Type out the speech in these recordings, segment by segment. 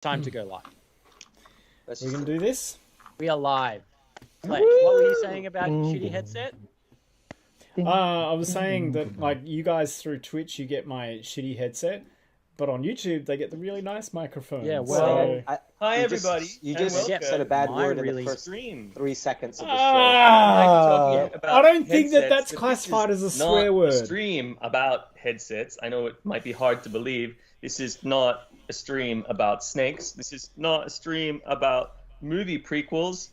Time to go live. We can do this? We are live. Fletch, what were you saying about your shitty headset? I was saying that, like, you guys through Twitch, you get my shitty headset, but on YouTube, they get the really nice microphone. Yeah, well... Hi, everybody. You just said a bad word in the first 3 seconds of the show. I don't think that's classified as a swear word. Not a stream about headsets. I know it might be hard to believe. This is not a stream about snakes. This is not a stream about movie prequels.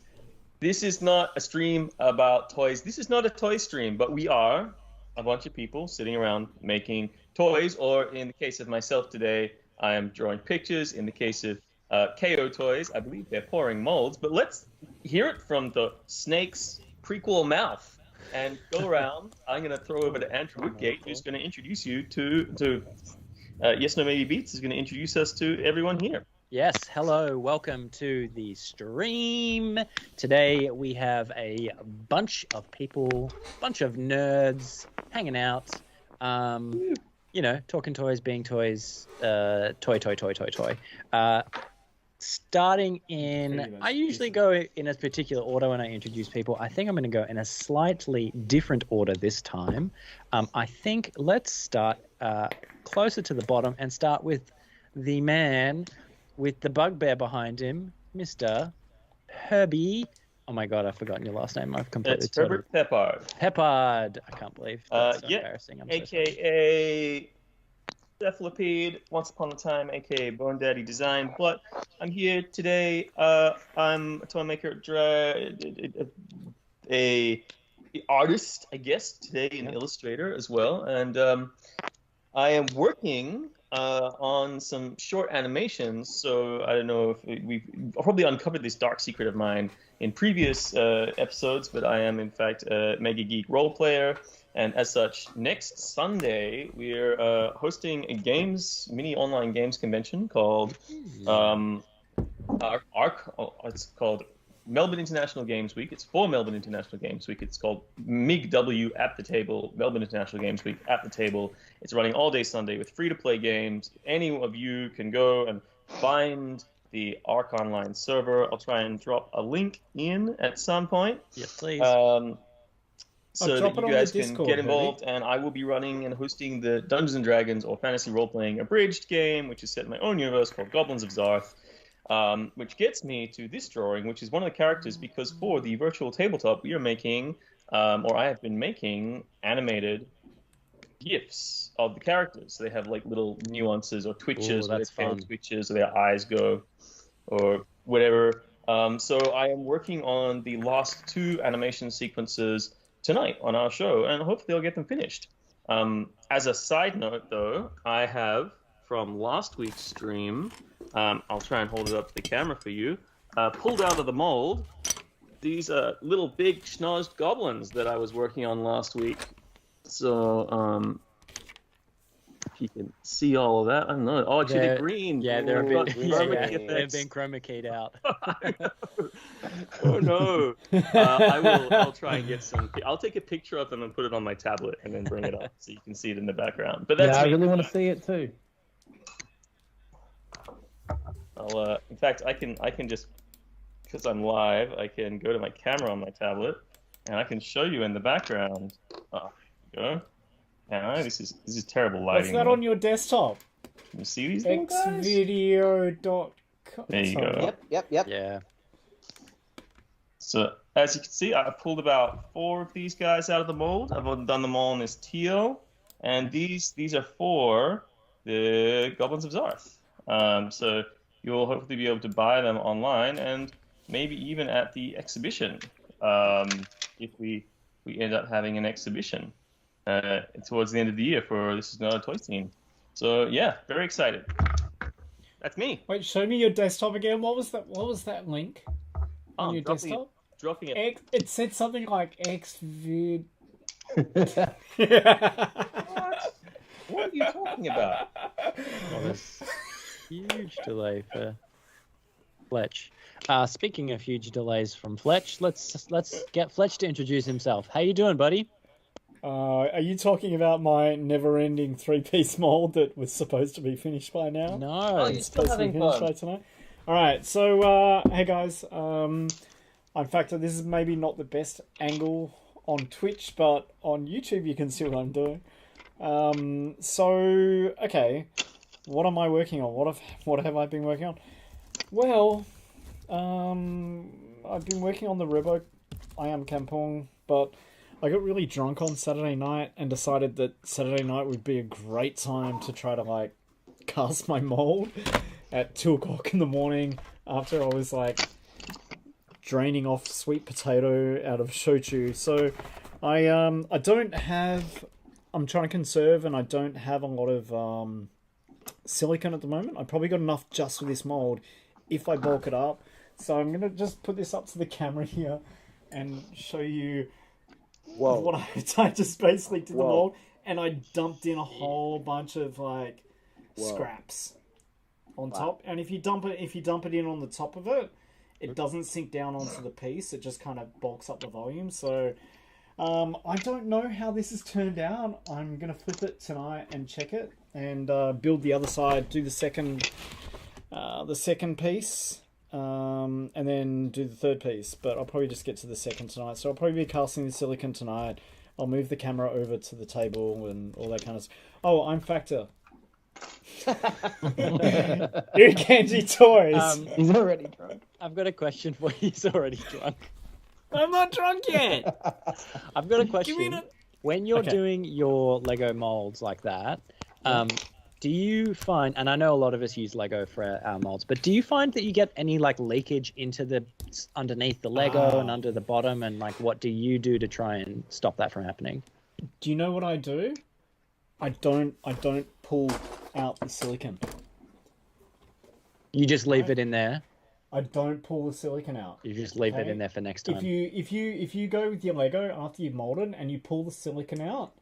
This is not a stream about toys. This is not a toy stream, but we are a bunch of people sitting around making toys, or in the case of myself today, I am drawing pictures. In the case of KO Toys, I believe they're pouring molds. But let's hear it from the snake's prequel mouth and go around. I'm going to throw over to Andrew Woodgate, who's going to introduce you to Yes No Maybe Beats is going to introduce us to everyone here. Yes, hello, welcome to the stream. Today we have a bunch of people, bunch of nerds hanging out, you know, talking toys, being toys, toy. Starting in, I usually go in a particular order when I introduce people. I think I'm going to go in a slightly different order this time. I think let's start closer to the bottom and start with the man with the bugbear behind him, Mr. Herbie. Oh my god, I've forgotten your last name. I've completely... It's Herbert Peppard. Peppard. I can't believe that's so yeah, embarrassing. I'm AKA Cephalopede, Once Upon a Time, AKA Bone Daddy Design. But I'm here today. I'm a toy maker, a artist, I guess, today, an illustrator as well. And I am working on some short animations, so I don't know if we've probably uncovered this dark secret of mine in previous episodes, but I am in fact a Mega Geek role player, and as such, next Sunday we're hosting a mini online games convention called it's called Melbourne International Games Week. It's for Melbourne International Games Week. It's called MIGW at the Table, Melbourne International Games Week at the Table. It's running all day Sunday with free-to-play games. Any of you can go and find the Arc Online server. I'll try and drop a link in at some point. Yes, please. So that you guys can Discord, get involved, and I will be running and hosting the Dungeons & Dragons or Fantasy Role-Playing Abridged game, which is set in my own universe called Goblins of Zarth. Which gets me to this drawing, which is one of the characters, because for the virtual tabletop, we are making, or I have been making, animated GIFs of the characters. So they have like little nuances or twitches, where their tail twitches, or their eyes go, or whatever. So I am working on the last 2 animation sequences tonight on our show, and hopefully I'll get them finished. As a side note, though, I have, from last week's stream, I'll try and hold it up to the camera for you, pulled out of the mold these little big schnozzed goblins that I was working on last week. So, if you can see all of that, I don't know. Oh, actually, they're green. Yeah, they're a bit... they've been chroma keyed out. Oh, no. I'll try and get some... I'll take a picture of them and put it on my tablet and then bring it up so you can see it in the background. But that's I really want to see it too. In fact, I can just, because I'm live, I can go to my camera on my tablet, and I can show you in the background. Oh, there you go. Now, this is terrible lighting. What's that on your desktop? Can you see these little guys? Xvideo.com. There you go. Yep. Yeah. So, as you can see, I pulled about 4 of these guys out of the mold. I've done them all in this teal, and these are for the Goblins of Zarth. So you'll hopefully be able to buy them online and maybe even at the exhibition, if we end up having an exhibition towards the end of the year for This Is Not a Toy Scene. So yeah, very excited. That's me. Wait, show me your desktop again. What was that link on your desktop? Dropping it. It said something like Xvid. What are you talking about? Huge delay for Fletch. Speaking of huge delays from Fletch, let's get Fletch to introduce himself. How you doing, buddy? Are you talking about my never-ending 3-piece mold that was supposed to be finished by now? No. It's supposed to be finished by tonight. All right, so hey guys, in fact, this is maybe not the best angle on Twitch, but on YouTube you can see what I'm doing. Okay, what am I working on? What have I been working on? Well, I've been working on the Robo I Am Kampong, but I got really drunk on Saturday night and decided that Saturday night would be a great time to try to like cast my mold at 2 o'clock in the morning after I was like draining off sweet potato out of shochu. So I don't have, I'm trying to conserve, and I don't have a lot of silicone at the moment. I probably got enough just for this mold if I bulk it up. So I'm gonna just put this up to the camera here and show you what I just basically did the mold, and I dumped in a whole bunch of like scraps on top. And if you dump it in on the top of it, it doesn't sink down onto the piece. It just kind of bulks up the volume. So I don't know how this has turned out. I'm gonna flip it tonight and check it, and build the other side, do the second piece, and then do the third piece. But I'll probably just get to the second tonight. So I'll probably be casting the silicone tonight. I'll move the camera over to the table and all that kind of stuff. Oh, I'm Factor. Kanji Toys. He's already drunk. I've got a question for you. He's already drunk. I'm not drunk yet. I've got a question. When you're doing your Lego molds like that, do you find, and I know a lot of us use Lego for our molds, but do you find that you get any like leakage into the underneath the Lego and under the bottom, and like what do you do to try and stop that from happening? Do you know what I do? I don't pull out the silicone. You just leave it in there? I don't pull the silicone out. You just leave it in there for next time. If you go with your Lego after you've molded and you pull the silicone out,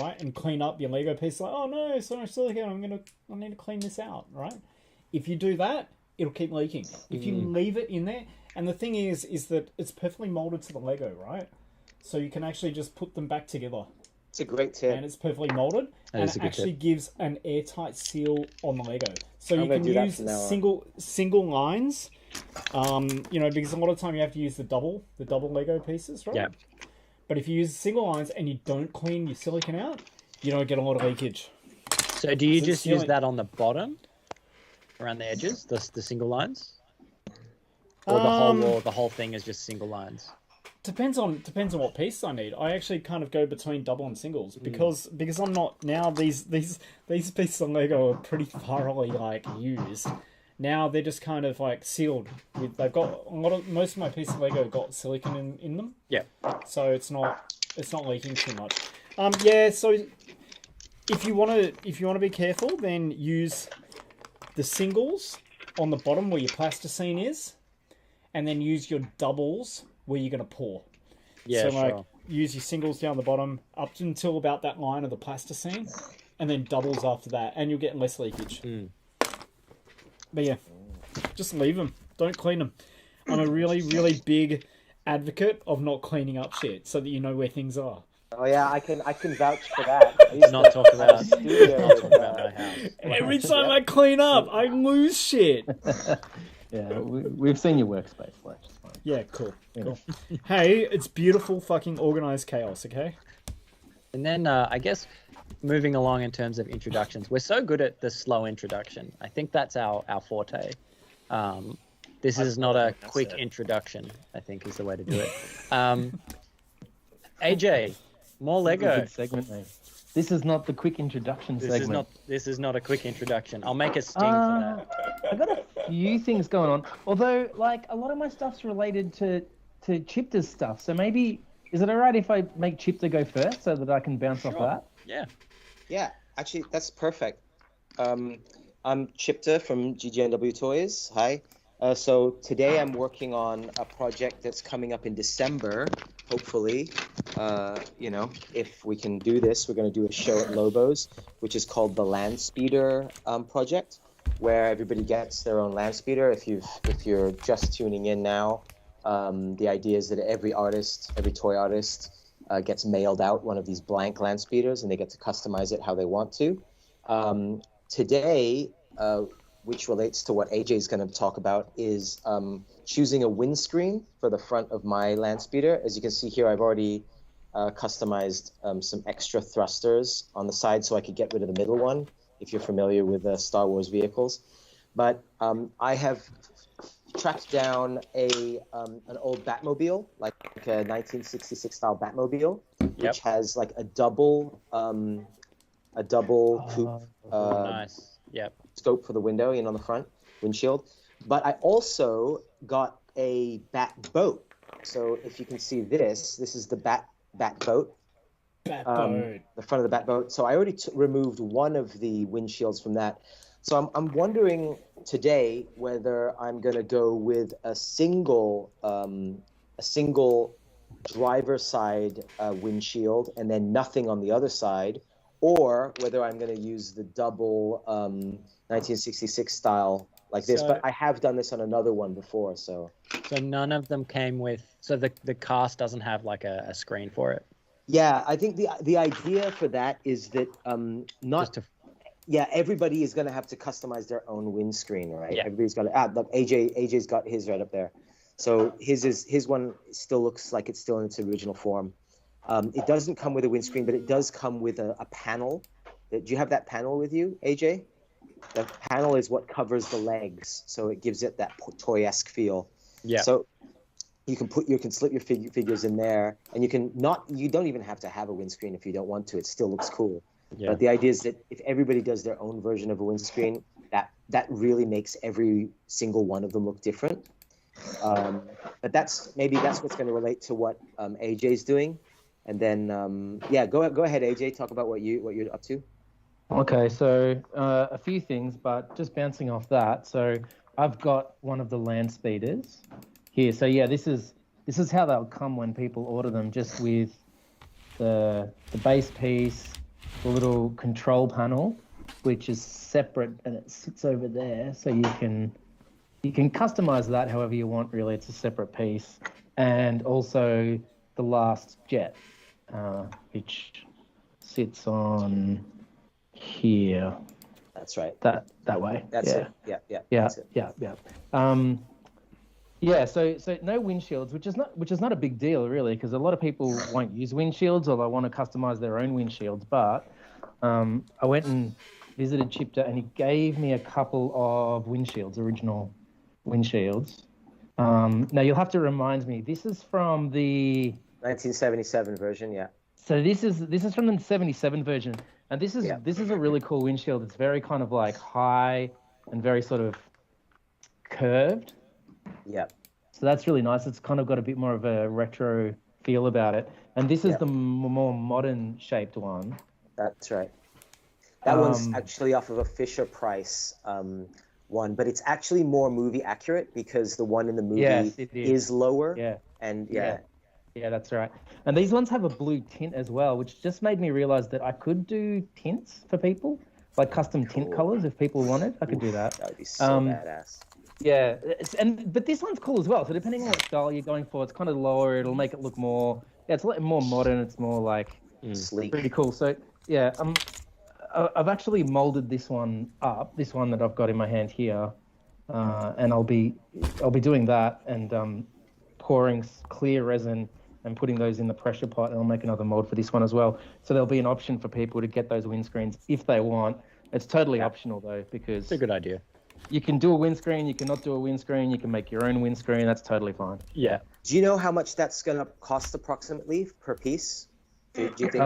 right, and clean up your Lego piece, like, oh no, so much silicone, I need to clean this out, right? If you do that, it'll keep leaking. If you leave it in there, and the thing is that it's perfectly molded to the Lego, right? So you can actually just put them back together. It's a great tip. And it's perfectly molded, and it actually gives an airtight seal on the Lego. So you can use single lines, because a lot of time you have to use the double Lego pieces, right? Yeah. But if you use single lines and you don't clean your silicone out, you don't get a lot of leakage. So do you just use that on the bottom, around the edges, the single lines, or the whole thing is just single lines? Depends on what piece I need. I actually kind of go between double and singles because I'm not now. These pieces of Lego are pretty thoroughly like used. Now they're just kind of like sealed. They've got most of my pieces of Lego got silicone in them. Yeah. So it's not leaking too much. Yeah. So if you want to be careful, then use the singles on the bottom where your plasticine is, and then use your doubles where you're going to pour. Yeah, so use your singles down the bottom up until about that line of the plasticine, and then doubles after that, and you'll get less leakage. But yeah, just leave them. Don't clean them. I'm a really, really big advocate of not cleaning up shit so that you know where things are. Oh yeah, I can vouch for that. Not talk about my house. Every time I clean up, I lose shit. Yeah, we've seen your workspace, Fletch. Yeah, cool. Hey, it's beautiful fucking organized chaos, okay? And then I guess moving along in terms of introductions, we're so good at the slow introduction. I think that's our forte. This is not a quick introduction, I think is the way to do it. AJ, more Lego. Good segment, mate. This is not the quick introduction segment. This is not a quick introduction. I'll make a sting for that. I've got a few things going on. Although, like, a lot of my stuff's related to Chipter's stuff. So maybe, is it all right if I make Chipter go first so that I can bounce off that? Yeah. Yeah, actually, that's perfect. I'm Chipter from GGNW Toys. Hi. So today I'm working on a project that's coming up in December, hopefully. If we can do this, we're going to do a show at Lobo's, which is called the Land Speeder project, where everybody gets their own land speeder. If you're just tuning in now, the idea is that every toy artist gets mailed out one of these blank land speeders, and they get to customize it how they want to. Today, which relates to what AJ is going to talk about, is choosing a windscreen for the front of my land speeder. As you can see here, I've already customized some extra thrusters on the side so I could get rid of the middle one, if you're familiar with Star Wars vehicles. But I have tracked down an old Batmobile, like a 1966 style Batmobile, which has like a double coupe Nice. Yep. scope for the window on the front windshield. But I also got a Bat boat. So if you can see this is the Bat boat. Bat boat. The front of the Bat boat. So I already removed one of the windshields from that. So I'm wondering today whether I'm going to go with a single driver side windshield and then nothing on the other side, or whether I'm going to use the double 1966 style like this. But I have done this on another one before, so none of them came with. So the cast doesn't have like a screen for it. Yeah, I think the idea for that is that everybody is going to have to customize their own windscreen, right? Yeah. Everybody's got to. Look, AJ's got his right up there. So his one still looks like it's still in its original form. It doesn't come with a windscreen, but it does come with a panel. Do you have that panel with you, AJ? The panel is what covers the legs, so it gives it that toy-esque feel. Yeah. So you can slip your figures in there, and you don't even have to have a windscreen if you don't want to. It still looks cool. Yeah. But the idea is that if everybody does their own version of a windscreen, that really makes every single one of them look different. But that's what's going to relate to what AJ's doing. And then go ahead, AJ, talk about what you're up to. Okay, so a few things, but just bouncing off that. So I've got one of the land speeders here. So yeah, this is how they'll come when people order them, just with the base piece, the little control panel, which is separate and it sits over there, so you can customize that however you want. Really, it's a separate piece, and also the last jet, which sits on here. That's right. That way. That's it. Yeah. That's it. So no windshields, which is not a big deal really, because a lot of people won't use windshields or they want to customize their own windshields. But I went and visited Chipter and he gave me a couple of original windshields. Now you'll have to remind me. This is from the 1977 version, yeah. So this is from the 77 version, and this is a really cool windshield. It's very kind of like high and very sort of curved. Yeah. So that's really nice. It's kind of got a bit more of a retro feel about it. And this is the more modern shaped one. That's right. That one's actually off of a Fisher-Price one, but it's actually more movie accurate because the one in the movie is lower. Yeah. And Yeah, that's right. And these ones have a blue tint as well, which just made me realize that I could do tints for people, like custom tint colors if people wanted. I could do that. That would be so badass. Yeah, but this one's cool as well. So depending on what style you're going for, it's kind of lower. It'll make it look more. Yeah, it's a lot more modern. It's more like sleek. Pretty cool. So yeah, I've actually molded this one up. This one that I've got in my hand here, and I'll be doing that and pouring clear resin and putting those in the pressure pot, and I'll make another mold for this one as well. So there'll be an option for people to get those windscreens if they want. It's totally optional though, because it's a good idea. You can do a windscreen, you cannot do a windscreen, you can make your own windscreen. That's totally fine. Yeah. Do you know how much that's going to cost approximately per piece? Do you think?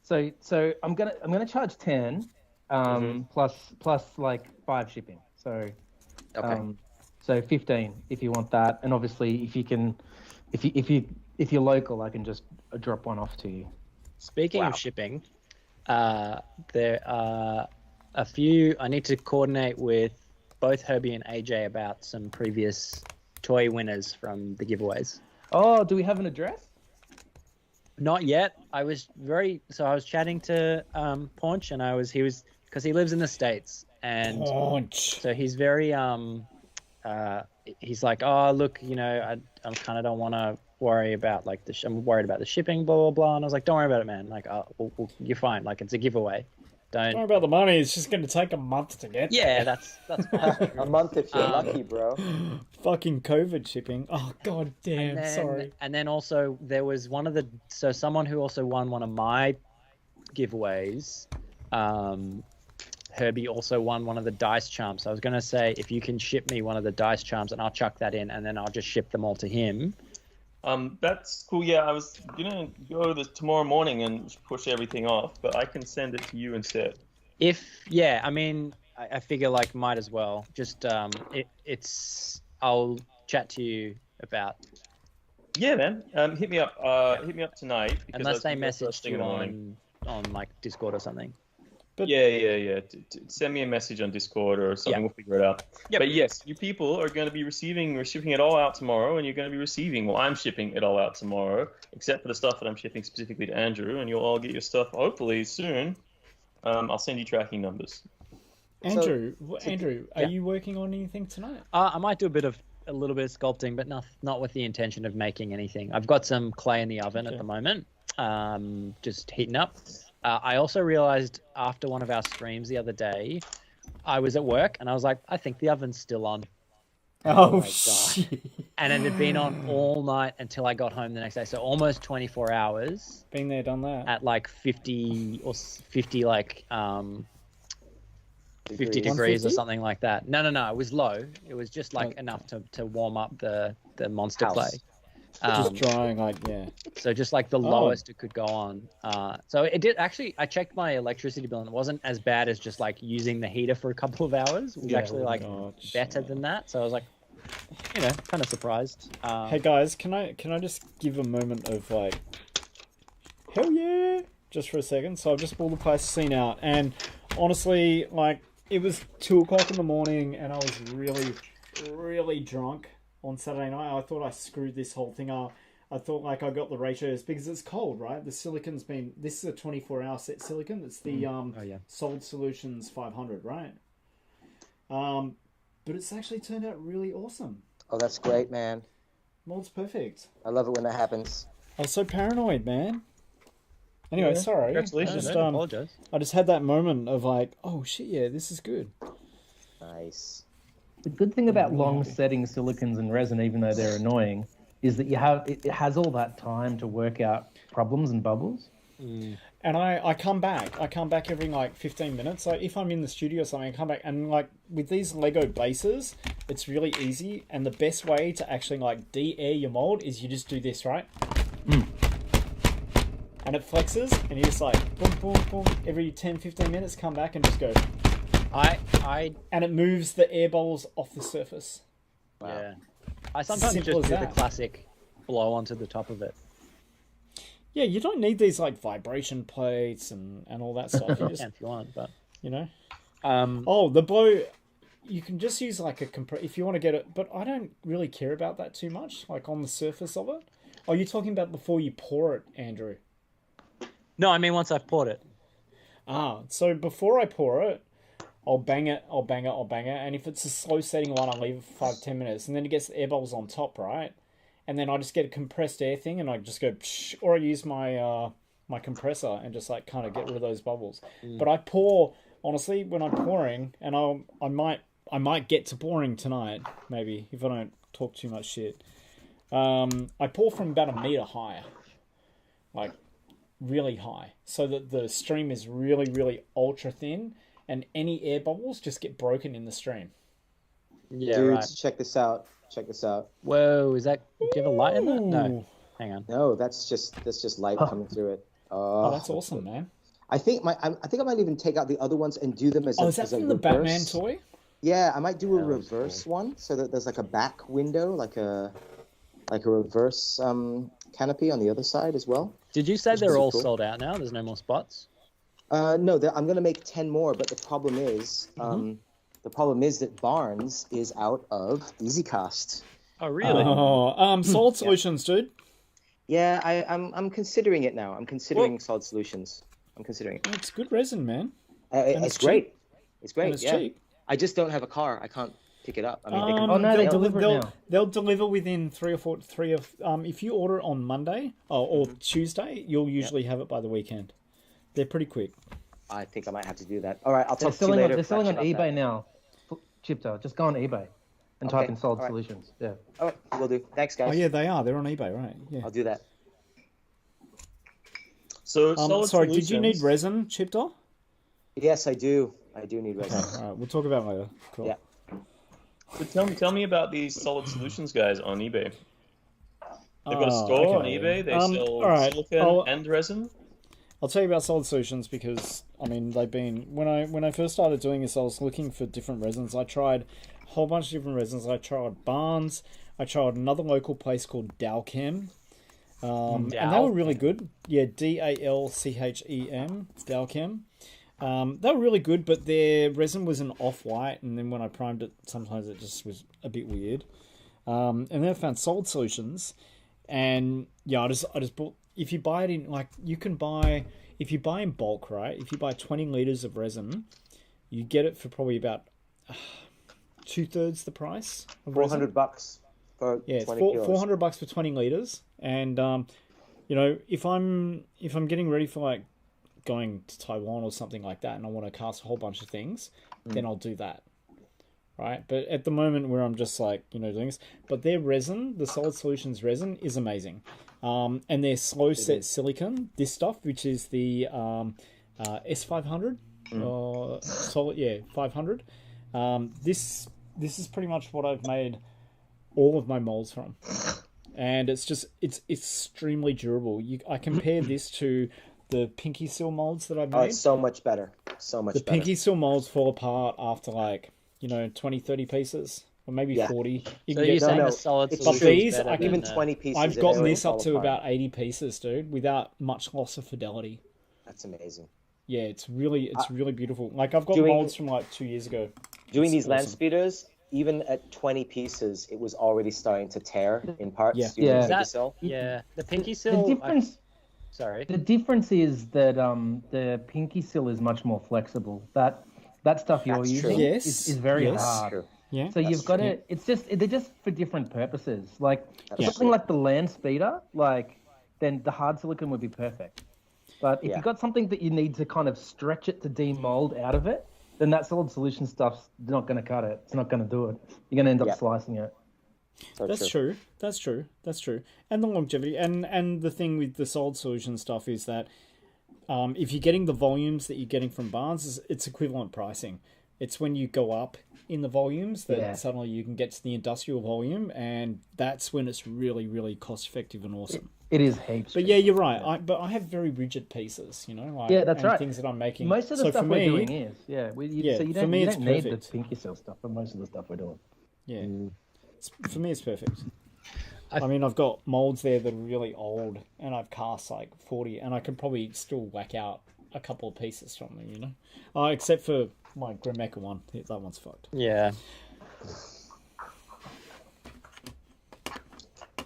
So I'm gonna charge 10, plus like 5 shipping. So so 15 if you want that, and obviously if you're local, I can just drop one off to you. Speaking of shipping, there are a few. I need to coordinate with both Herbie and AJ about some previous toy winners from the giveaways. Oh, do we have an address? Not yet. I was chatting to Paunch, and because he lives in the States, and Paunch. So he's very he's like, oh look, I kind of don't want to worry about like I'm worried about the shipping, blah blah blah. And I was like, don't worry about it, man. Like, you're fine. Like, it's a giveaway. Don't worry about the money. It's just going to take a month to get Yeah, there. that's fine. A month if you're lucky, bro. Fucking COVID shipping. Oh, god damn, sorry. And then also there was someone who also won one of my giveaways. Herbie also won one of the dice charms. I was going to say, if you can ship me one of the dice charms, and I'll chuck that in, and then I'll just ship them all to him. That's cool. Yeah, I was gonna go tomorrow morning and push everything off, but I can send it to you instead. I mean, I figure like might as well. Just I'll chat to you about. Yeah, man. Hit me up. Hit me up tonight. Unless they message you on like Discord or something. But yeah. Send me a message on Discord or something. We'll figure it out. Yep. But yes, you people are going to be we're shipping it all out tomorrow, and you're going to be receiving. Well, I'm shipping it all out tomorrow, except for the stuff that I'm shipping specifically to Andrew, and you'll all get your stuff hopefully soon. I'll send you tracking numbers. Andrew, are you working on anything tonight? I might do a little bit of sculpting, but not with the intention of making anything. I've got some clay in the oven at the moment, just heating up. I also realized after one of our streams the other day, I was at work and I was like, I think the oven's still on. Oh shit. And it had been on all night until I got home the next day. So almost 24 hours. Been there, done that. At like 50 like 50 degrees or something like that. No, it was low. It was just like enough to warm up the monster clay. Just drying, So just like the lowest it could go on. So it did actually. I checked my electricity bill and it wasn't as bad as just like using the heater for a couple of hours. It was actually like better than that. So I was like, kind of surprised. Hey guys, can I just give a moment of like, hell yeah, just for a second? So I've just pulled the plasticine out, and honestly, like it was 2:00 in the morning, and I was really, really drunk. On Saturday night, I thought I screwed this whole thing up. I thought like I got the ratios because it's cold, right? The silicon's been. This is a 24-hour set silicon. It's the Solid Solutions 500, right? But it's actually turned out really awesome. Oh, that's great, man. Mold's perfect. I love it when that happens. I was so paranoid, man. Anyway, sorry. Congratulations. I apologize. I just had that moment of like, oh shit, yeah, this is good. Nice. The good thing about long setting silicons and resin, even though they're annoying, is that it has all that time to work out problems and bubbles. And I come back. I come back every like 15 minutes. Like if I'm in the studio or something, I come back and like with these Lego bases, it's really easy. And the best way to actually like de-air your mold is you just do this, right? And it flexes, and you just like boom, boom, boom. Every 10, 15 minutes, come back and just go. And it moves the air bubbles off the surface. Wow. Yeah. I sometimes just do the classic blow onto the top of it. Yeah, you don't need these like vibration plates and all that stuff. You just, if you want, but the blow. You can just use like a if you want to get it, but I don't really care about that too much. Like on the surface of it. Oh, you're talking about before you pour it, Andrew? No, I mean once I've poured it. So before I pour it, I'll bang it, and if it's a slow setting one, I'll leave it for 5-10 minutes, and then it gets the air bubbles on top, right? And then I just get a compressed air thing, and I just go, psh, or I use my my compressor and just like kind of get rid of those bubbles. But I pour, honestly, when I'm pouring, and I might get to pouring tonight, maybe if I don't talk too much shit. I pour from about 1 meter high, like really high, so that the stream is really, really ultra thin. And any air bubbles just get broken in the stream. Yeah, dudes, check this out. Whoa, is that? Do you have a light in that? No, hang on. No, that's just light coming through it. Oh, that's awesome, man. I think I might even take out the other ones and do them as is that from the Batman toy? Yeah, I might do a reverse one so that there's like a back window, like a reverse canopy on the other side as well. Did you say they're all sold out now? There's no more spots? No, I'm going to make 10 more, but the problem is that Barnes is out of EasyCast. Oh, really? Solid Solutions, dude. Yeah, I'm considering it now. I'm considering Solid Solutions. I'm considering it. It's good resin, man. It's great. It's great. And it's cheap. I just don't have a car. I can't pick it up. I mean, they'll deliver now. They'll deliver within if you order on Monday or Tuesday, you'll usually have it by the weekend. They're pretty quick. I think I might have to do that. All right, I'll They're talk to you selling later. they're selling on Fletch, about eBay now. Chipter, just go on eBay and type Okay, in Solid all right. Solutions. Yeah. that. All right, will do. Thanks, guys. Oh yeah, they are. They're on eBay, right? Yeah. I'll do that. So, Solid Sorry, Solutions, did you need resin, Chipter? Yes, I do. I do need Okay, resin. all right, we'll talk about it later. Cool. Yeah. So tell me about these Solid Solutions guys on eBay. They've got a store on eBay. They sell all right, silicon and resin. I'll tell you about Solid Solutions because I mean they've been when I first started doing this, I was looking for different resins. I tried a whole bunch of different resins. I tried Barnes. I tried another local place called Dalchem. And they were really good. Yeah, Dalchem, Dalchem. They were really good, but their resin was an off-white, and then when I primed it, sometimes it just was a bit weird. And then I found Solid Solutions, and yeah, I just bought. If you buy it in, like, you can buy, if you buy in bulk, right? If you buy 20 liters of resin, you get it for probably about 2/3 the price of resin. $400 for Yeah, it's 20 kilos. $400 for 20 liters, and you know, if I'm getting ready for like going to Taiwan or something like that, and I want to cast a whole bunch of things, then I'll do that, right? But at the moment where I'm just like, you know, doing this, but their resin, the Solid Solutions resin, is amazing, and their slow set silicon, this stuff, which is the S500, solid, 500. This is pretty much what I've made all of my molds from, and it's extremely durable. I compare this to the Pinky Seal molds that I've made. Oh, it's so much better. So much the better. Pinky Seal molds fall apart after like, you know, 20, 30 pieces, or maybe 40. You So can you're get saying them. the Solid it's Solutions true. These, better I can than Even 20 pieces. I've it gotten really this up fall to apart. about 80 pieces, dude, without much loss of fidelity. That's amazing. Yeah, it's really beautiful. Like, I've got Doing- molds from like 2 years ago. Doing It's these land awesome. speeders, even at 20 pieces, it was already starting to tear in parts. Yeah. using Yeah. Pinky That- Seal. Yeah, the Pinky The Seal. difference Sorry. the difference is that the Pinky Seal is much more flexible. That stuff you're That's using true. Yes, is very yes. hard. True. Yeah. So you've got to. It's just they're just for different purposes. Like something like the land speeder, like then the hard silicon would be perfect. But if Yeah. you've got something that you need to kind of stretch it to demold out of it, then that Solid Solution stuff's not going to cut it. It's not going to do it. You're going to end up Yeah. slicing it. So That's true. That's true. That's true. And the longevity, and the thing with the Solid Solution stuff is that if you're getting the volumes that you're getting from Barnes, it's equivalent pricing. It's when you go up in the volumes that suddenly you can get to the industrial volume, and that's when it's really, really cost effective and awesome. It is heaps. But yeah, you're right. I have very rigid pieces, you know, like, Yeah, that's and right. things that I'm making. Most of the So stuff for we're me, doing is so you for don't, me you it's don't need the perfect. Pinky Seal stuff for most of the stuff we're doing. Yeah, for me it's perfect. I mean, I've got molds there that are really old, and I've cast like 40, and I can probably still whack out a couple of pieces from them, you know. Except for my Grimecha one, that one's fucked. Yeah.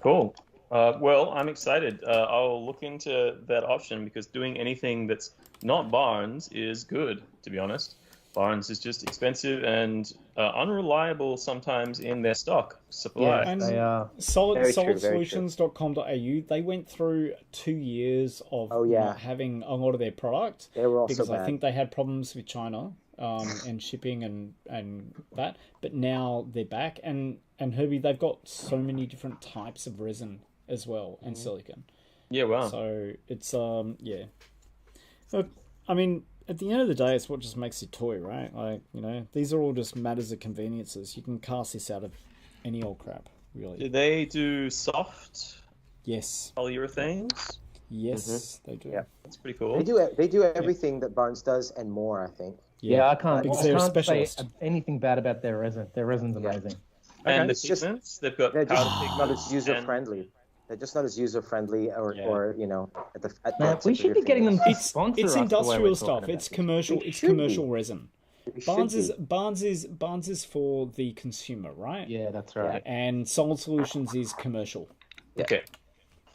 Cool. Well, I'm excited. I'll look into that option because doing anything that's not Barnes is good, to be honest. Barnes is just expensive and unreliable sometimes in their stock supply. And They are. Very true, very true. SolidSolutions.com.au, they went through 2 years of not having a lot of their product. They were also because I bad. think they had problems with China and shipping and that. But now they're back. And Herbie, they've got so many different types of resin as well and silicon. Yeah, wow. So it's yeah. Look, I mean, at the end of the day, it's what just makes your toy, right? Like, you know, these are all just matters of conveniences. You can cast this out of any old crap, really. Do they do soft Yes, polyurethanes? yes, they do. Yeah. That's pretty cool. They do everything that Barnes does and more, I think. Yeah, I can't. because I they're a can't say specialist. anything bad about their resin. Their resin's amazing. And the It's just- pigments, they've got They're powder just not pigments. as user friendly. They're just not as user friendly, or you know, at the. Man, tip we of should your be getting them fingers. to sponsor It's us the way we're industrial talking stuff. about It's this. commercial. It It's should commercial be. resin. It should Barnes be. is for the consumer, right? Yeah, that's right. And Solid Solutions is commercial. Okay.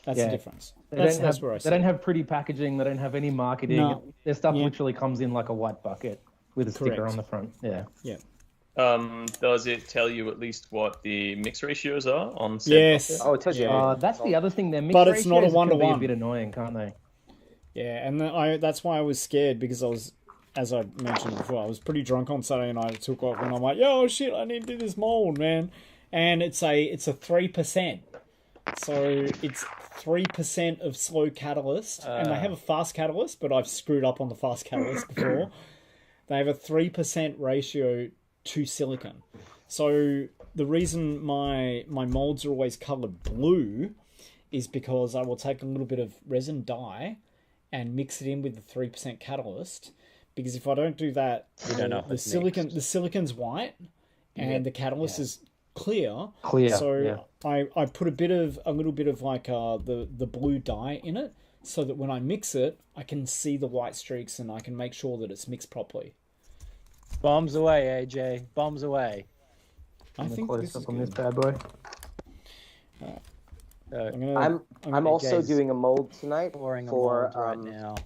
That's Yeah. the difference. They That's don't have, where I they see don't it. have pretty packaging. They don't have any marketing. No. Their stuff Yeah. literally comes in like a white bucket with a sticker Correct. on the front. Yeah. Yeah. Does it tell you at least what the mix ratios are on said Yes. bucket? Oh, it tells you. That's the other thing. Their mix But it's not a ratios can be a one-to-one. bit annoying, can't they? Yeah, and then that's why I was scared, because I was as I mentioned before, I was pretty drunk on Saturday night. It took off, and I'm like, "Yo, shit! I need to do this mold, man." And it's a 3%, so it's 3% of slow catalyst, and they have a fast catalyst, but I've screwed up on the fast catalyst before. They have a 3% ratio to silicon. So the reason my molds are always coloured blue is because I will take a little bit of resin dye and mix it in with the 3% catalyst. Because if I don't do that, the silicon's white and the catalyst is clear. So I put a little bit of like the blue dye in it, so that when I mix it, I can see the white streaks and I can make sure that it's mixed properly. Bombs away, AJ. Bombs away. I think close this up is on good. this bad boy. I'm also doing a mold tonight Pouring a for mold right now.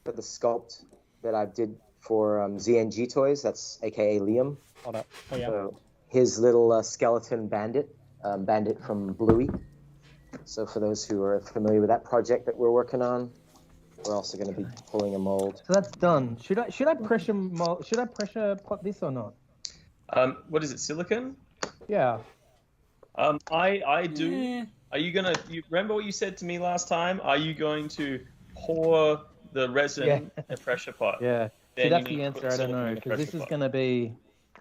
for the sculpt that I did for ZNG Toys. That's AKA Liam. Hold up. Oh yeah. So his little skeleton bandit, bandit from Bluey. So for those who are familiar with that project that we're working on, we're also going to be pulling a mold. So that's done. Should I pressure pot this or not? What is it? Silicon? Yeah. I do. Are you gonna? You remember what you said to me last time? Are you going to pour the resin in a pressure pot? Yeah. Then See, that's you the need to put answer. I don't silicon know, in the because this pressure is pot. going to be...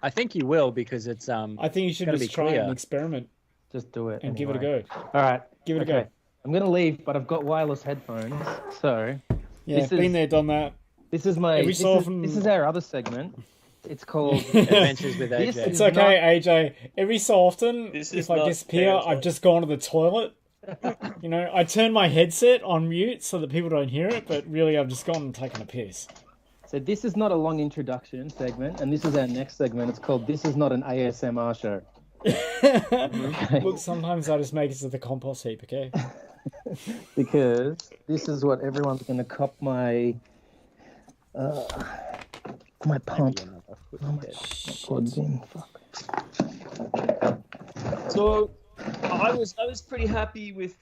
I think you will, because it's I think you should gonna just be try clear. and experiment Just do it and give it a anyway. go. All right. Give it a go. I'm going to leave, but I've got wireless headphones, so... Yeah, This been is- there, done that. This is my... Every This so is, often- this is our other segment. It's called... Adventures with This AJ. It's okay, AJ. Every so often, This is if I not disappear, fair, I've just gone to the toilet. You know, I turn my headset on mute so that people don't hear it, but really I've just gone and taken a piss. So this is not a long introduction segment, and this is our next segment. It's called This Is Not an ASMR Show. Look, sometimes I just make it to the compost heap, okay? Because this is what everyone's going to cop my... my pump. Oh, my cord's in. Fuck. So I was pretty happy with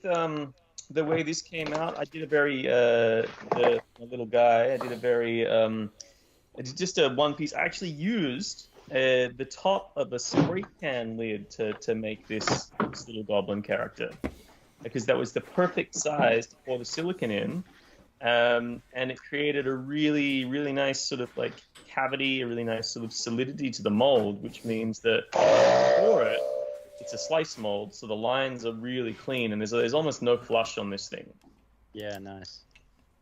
the way this came out. I did a very the little guy. I did a very I did just a one piece. I actually used the top of a spray can lid to make this little goblin character, because that was the perfect size to pour the silicon in. And it created a really, really nice sort of like cavity, a really nice sort of solidity to the mold, which means that for it, it's a slice mold, so the lines are really clean, and there's almost no flush on this thing, Yeah, nice.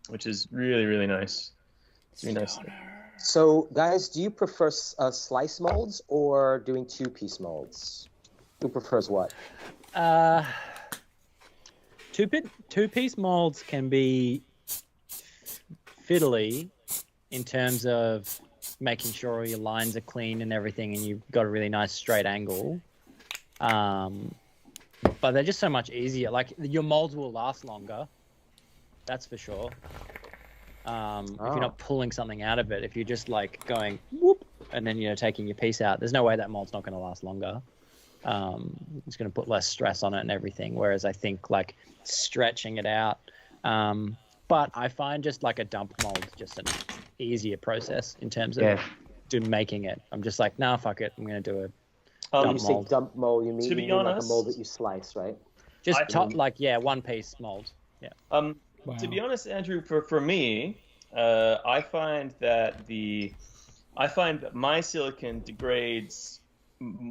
which is really, really nice. It's really nice. So, guys, do you prefer slice molds or doing two-piece molds? Who prefers what? Two-piece molds can be fiddly in terms of making sure all your lines are clean and everything, and you've got a really nice straight angle. But they're just so much easier. Like, your molds will last longer. That's for sure. If you're not pulling something out of it, if you're just like going whoop and then taking your piece out, there's no way that mold's not going to last longer. It's going to put less stress on it and everything. Whereas I think like stretching it out. But I find just like a dump mold just an easier process in terms of making it. I'm just like, nah, fuck it. I'm going to do a When dump you mold. say dump mold, you mean, To be you mean like a honest- mold that you slice, right? Just I- one piece mold. Yeah. Wow. To be honest, Andrew, for me, I find that my silicon degrades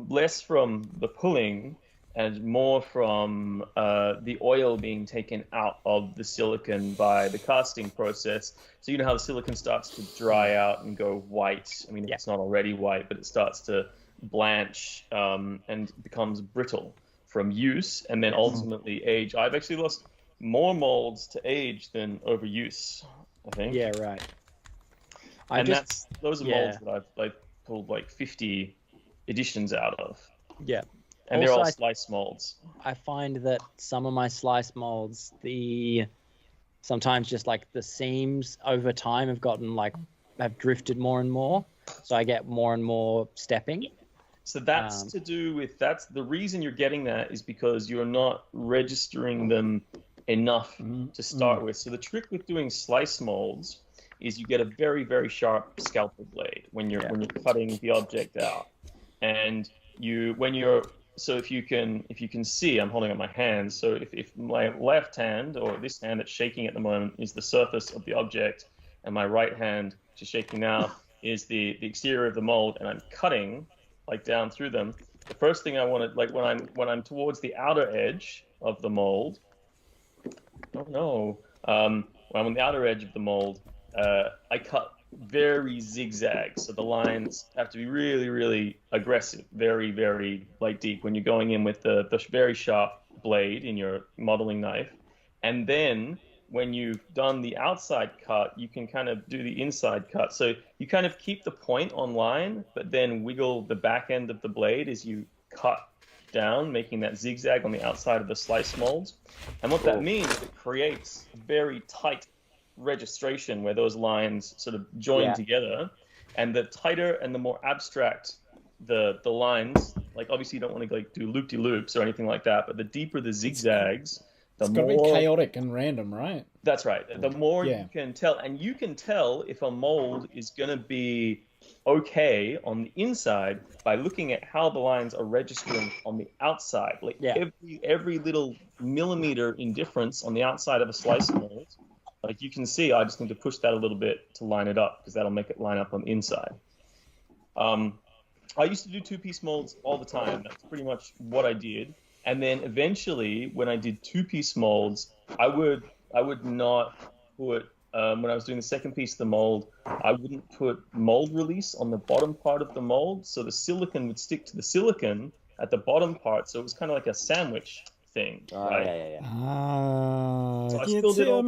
less from the pulling and more from the oil being taken out of the silicon by the casting process. So you know how the silicon starts to dry out and go white. I mean, it's not already white, but it starts to blanch and becomes brittle from use and then ultimately age. I've actually lost more molds to age than overuse, I think. Yeah, right. Those are molds that I've like pulled like 50 editions out of. Yeah. And Also, they're all slice molds. I find that some of my slice molds, sometimes just like the seams over time have drifted more and more. So I get more and more stepping. So that's to do with, that's the reason you're getting that is because you're not registering them enough to start with. So the trick with doing slice molds is you get a very, very sharp scalpel blade when you're cutting the object out. And if you can see, I'm holding up my hand. So if my left hand, or this hand that's shaking at the moment, is the surface of the object, and my right hand, which is shaking now, is the exterior of the mold, and I'm cutting like down through them, the first thing I want to, like when I'm towards the outer edge of the mold, when I'm on the outer edge of the mold, I cut very zigzag, so the lines have to be really, really aggressive, very, very like deep when you're going in with the very sharp blade in your modeling knife. And then when you've done the outside cut, you can kind of do the inside cut. So you kind of keep the point on line, but then wiggle the back end of the blade as you cut down, making that zigzag on the outside of the slice molds. And what that means is it creates a very tight registration where those lines sort of join together. And the tighter and the more abstract the lines, like obviously you don't want to like do loop-de-loops or anything like that, but the deeper the zigzags, the more... It's got to be chaotic and random, right? That's right. The more you can tell, and you can tell if a mold is going to be okay on the inside by looking at how the lines are registering on the outside. Like every little millimeter in difference on the outside of a slice mold, like you can see, I just need to push that a little bit to line it up, because that'll make it line up on the inside. I used to do two-piece molds all the time. That's pretty much what I did. And then eventually, when I did two-piece molds, I would not put, when I was doing the second piece of the mold, I wouldn't put mold release on the bottom part of the mold, so the silicon would stick to the silicon at the bottom part, so it was kind of like a sandwich thing, right? So I still did all...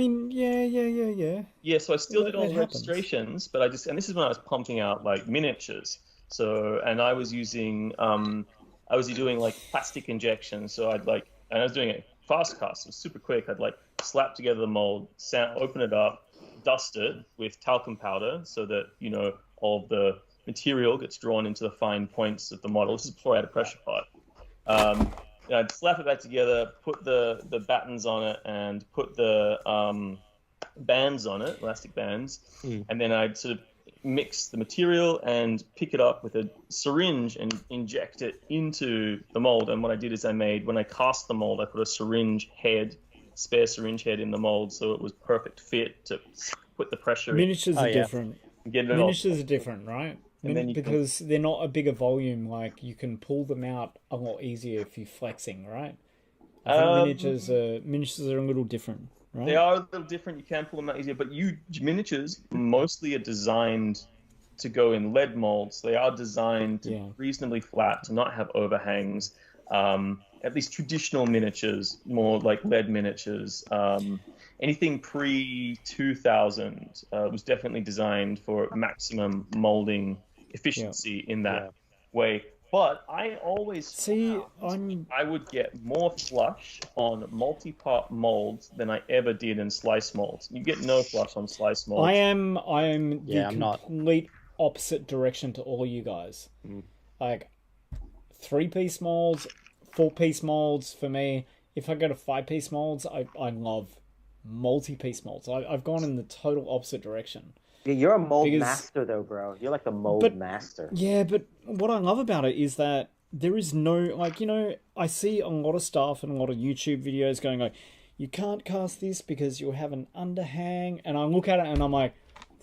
Yeah, so I still did all the registrations, but and this is when I was pumping out like miniatures. So, and I was using, I was doing like plastic injections. So and I was doing it fast cast, so super quick. I'd like slap together the mold, open it up, dust it with talcum powder so that, all the material gets drawn into the fine points of the model. This is before I had a pressure pot. I'd slap it back together, put the battens on it, and put the bands on it, elastic bands, and then I'd sort of mix the material and pick it up with a syringe and inject it into the mold. And what I did is when I cast the mold, I put a spare syringe head in the mold, so it was perfect fit to put the pressure in. Miniatures are different. Miniatures are different, right? Because they're not a bigger volume, like you can pull them out a lot easier if you're flexing, right? I think miniatures are a little different, right? They are a little different. You can pull them out easier, but miniatures mostly are designed to go in lead molds. They are designed to be reasonably flat, to not have overhangs. At least traditional miniatures, more like lead miniatures. Anything pre-2000 was definitely designed for maximum molding efficiency in that way. But I always I would get more flush on multi-part molds than I ever did in slice molds. You get no flush on slice molds. I am the complete opposite direction to all you guys. Like 3-piece molds, 4-piece molds for me. If I go to 5-piece molds, I love multi-piece molds. I've gone in the total opposite direction. Yeah, you're a mold master, though, bro. You're like the mold master. Yeah, but what I love about it is that there is no, I see a lot of stuff and a lot of YouTube videos going like, you can't cast this because you'll have an underhang. And I look at it and I'm like,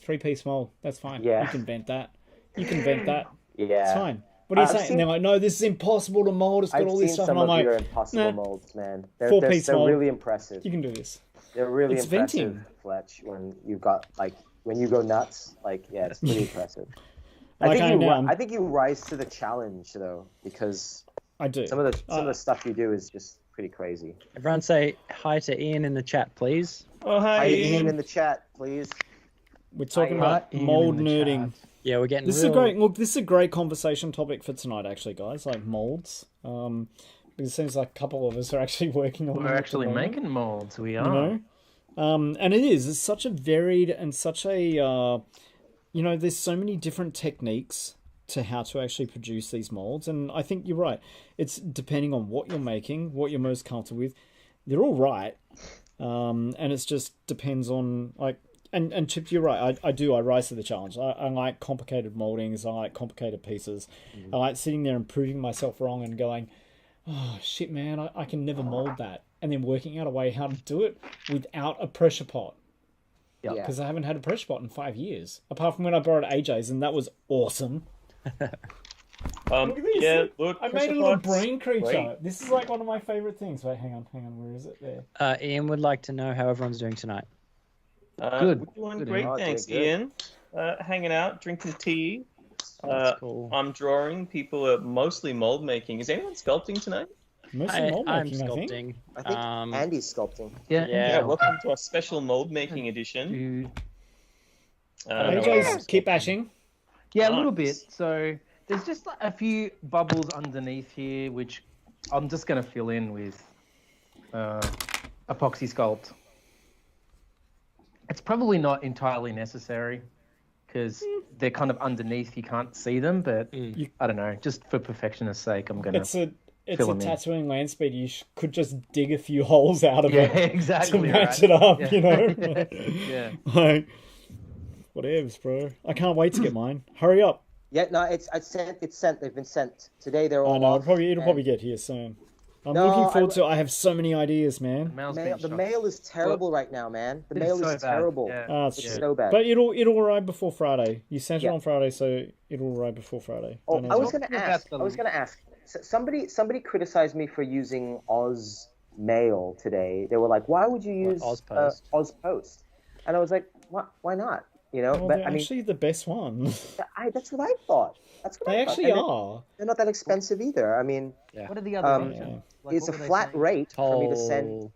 3-piece mold, that's fine. Yeah. You can vent that. Yeah. It's fine. What are you saying? And they're like, no, this is impossible to mold. It's got all this stuff. And I'm like, your impossible molds, man. They're 4-piece mold. Really impressive. You can do this. They're really impressive, Fletch, when you've got, when you go nuts, it's pretty impressive. I think you rise to the challenge, though, because I do. Some of the stuff you do is just pretty crazy. Everyone say hi to Ian in the chat, please. Oh, hi Ian in the chat, please. We're talking about mold nerding. Chat. Yeah, we're getting. This is a great conversation topic for tonight, actually, guys. Like molds. It seems like a couple of us are actually working on. We're actually making molds. We are. And it's such a varied and such a, there's so many different techniques to how to actually produce these molds. And I think you're right. It's depending on what you're making, what you're most comfortable with. They're all right. And it just depends on, and Chip, you're right. I do. I rise to the challenge. I like complicated moldings. I like complicated pieces. I like sitting there and proving myself wrong and going, oh shit, man, I can never mold that, and then working out a way how to do it without a pressure pot. Yeah. Because I haven't had a pressure pot in 5 years, apart from when I borrowed AJ's, and that was awesome. Look at this. Yeah, look, I made a little pots. brain creature. Great. This is like one of my favorite things. Wait, hang on, where is it? There. Ian would like to know how everyone's doing tonight. Good. We're doing Good, great, Ian. thanks, Doing Ian. Hanging out, drinking tea. That's cool. I'm drawing. People are mostly mold making. Is anyone sculpting tonight? Mostly mold I'm making, I think. sculpting. I think Andy's sculpting. Yeah. Yeah, welcome to our special mold making edition. Dude. AJ's keep bashing. Yeah, a little Nice. bit. So there's just like a few bubbles underneath here, which I'm just going to fill in with epoxy sculpt. It's probably not entirely necessary because they're kind of underneath. You can't see them, but I don't know. Just for perfectionist's sake, I'm going to... It's fill a 'em in. tattooing land speed. You could just dig a few holes out of Yeah, it to exactly. match right. it up, Yeah. you know? Yeah. Like, whatevs, bro. I can't wait to get mine. Hurry up. Yeah, no, it's sent. They've been sent today. They're all Oh, no, off, it'll and probably get here soon. I'm No, looking forward to it. I have so many ideas, man. the mail is terrible right now, man. The mail so is bad. terrible. Yeah. It's It's so bad. But it'll arrive before Friday. You sent it Yeah. on Friday, so it'll arrive before Friday. Oh, know I was that. gonna About ask. the- I was gonna ask. Somebody criticized me for using Oz Mail today. They were like, "Why would you use Ozpost? Ozpost?" And I was like, "Why not?" You know, Well, but they're I mean, actually the best one. that's what I thought. That's what They I thought. actually And are. They're not that expensive either. I mean, What are the other Um, options? Like, it's a what were they flat saying? rate for me to Toll, send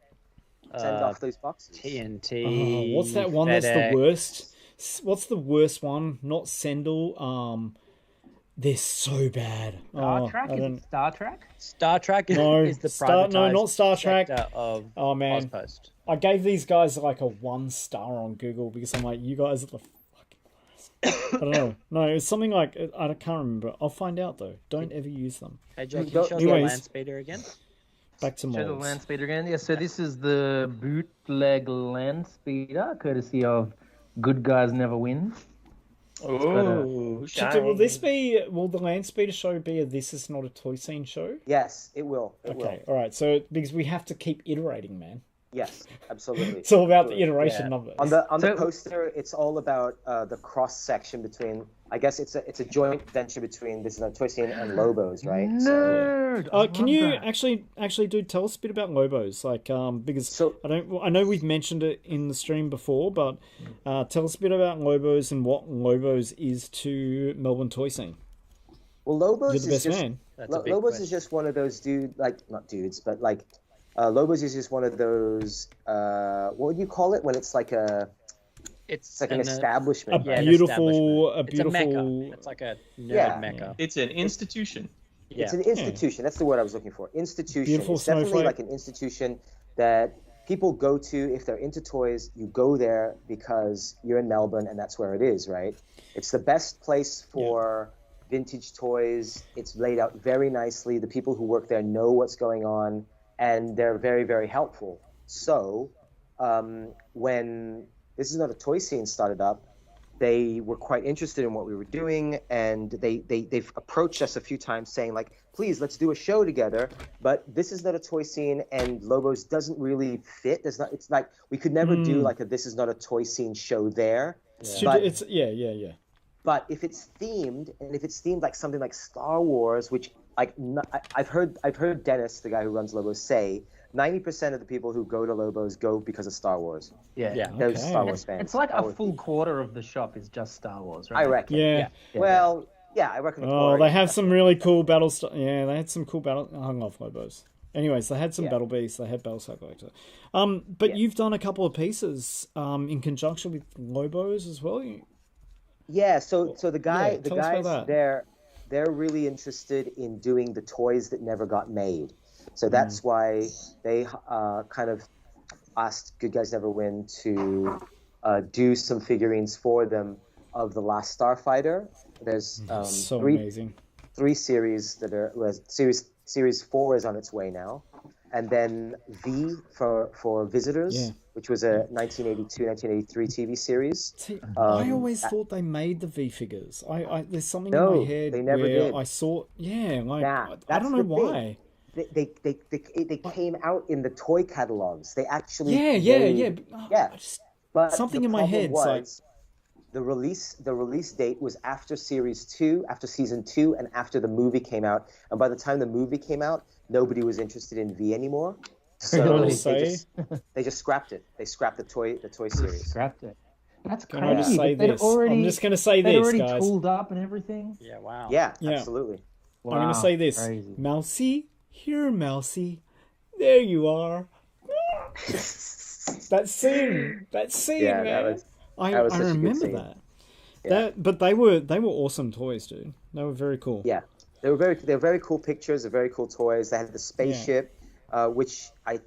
off those boxes. TNT. What's that one that's the FedEx. worst? What's the worst one? Not Sendle. They're so bad. Star Trek? I Is don't... it Star Trek? Star Trek No, is the not Star Trek. sector of Oh man, Ozpost. I gave these guys like a 1 star on Google because I'm like, you guys are the fucking worst. I don't know. No, it's something like I can't remember. I'll find out though. Don't ever use them. Hey, Joe, can Don't- you show us the anyways. land speeder again? Back to Show the molds. land speeder again. Yeah, so this is the bootleg land speeder, courtesy of Good Guys Never Win. Oh, Will this be? Will the land speeder show be a "This Is Not a Toy Scene" show? Yes, it will. It Okay, will. all right. So because we have to keep iterating, man. Yes, absolutely. It's all about the Absolutely. iteration Yeah. numbers. On the So- poster, it's all about the cross section between. I guess it's a joint venture between This Is Not Toy Scene and Lobos, right? Nerd. I Can love you that. actually do tell us a bit about Lobos? Like, because So- I know we've mentioned it in the stream before, but tell us a bit about Lobos and what Lobos is to Melbourne toy scene. Well, Lobos You're the is best just man. That's a big Lobos question. is just one of those not dudes, but like Lobos is just one of those. What would you call it when it's like It's an an, establishment? A yeah, an beautiful, establishment. It's a mecca. It's like a nerd Yeah. mecca. It's an institution. Yeah. It's an institution. That's the word I was looking for. Institution. Beautiful It's definitely snowflake. like an institution that people go to if they're into toys. You go there because you're in Melbourne and that's where it is, right? It's the best place for vintage toys. It's laid out very nicely. The people who work there know what's going on, and they're very, very helpful. So when This Is Not a Toy Scene started up, they were quite interested in what we were doing, and they've approached us a few times saying, like, please, let's do a show together. But This Is Not a Toy Scene and Lobos doesn't really fit. It's like we could never do like a This Is Not a Toy Scene show there. But- It's yeah. But if it's themed, and if it's themed like something like Star Wars, which I've heard Dennis, the guy who runs Lobos, say 90% of the people who go to Lobos go because of Star Wars. Yeah. Yeah. Those Okay. Star Wars fans. It's like Star a Wars full people. quarter of the shop is just Star Wars, right? I reckon. Yeah. Well, yeah, I reckon. the Oh, quarter they is- have some really cool battle. Yeah, they had some cool battle. I hung off Lobos. Anyways, they had some Yeah. battle beasts. They had Battlestar Galactica. But Yeah. you've done a couple of pieces in conjunction with Lobos as well. Yeah, so the Yeah, guys tell us about that. they're really interested in doing the toys that never got made. So that's why they kind of asked Good Guys Never Win to do some figurines for them of the Last Starfighter. There's So three amazing. series that are series 4 is on its way now, and then V for Visitors, Yeah. which was a 1982-1983 TV series. See, I always thought they made the V figures. There's something in my head they never where did. I saw, like I that's don't know the thing. why. They came out in the toy catalogs. They actually But something the in my head was the release date was after series 2, after season 2, and after the movie came out. And by the time the movie came out, nobody was interested in V anymore. So they just scrapped it. They scrapped the toy series. Scrapped it. That's Can crazy. I just say this? I'm just going to say they'd this, already guys. tooled up and everything. Yeah, wow. Yeah, absolutely. Wow, I'm going to say this. crazy. Mousy, here, Mousy. There you are. that scene, Yeah, man. I that was such a good remember scene. that. Yeah. But they were awesome toys, dude. They were very cool. Yeah, they were very cool pictures. They're very cool toys. They had the spaceship, which I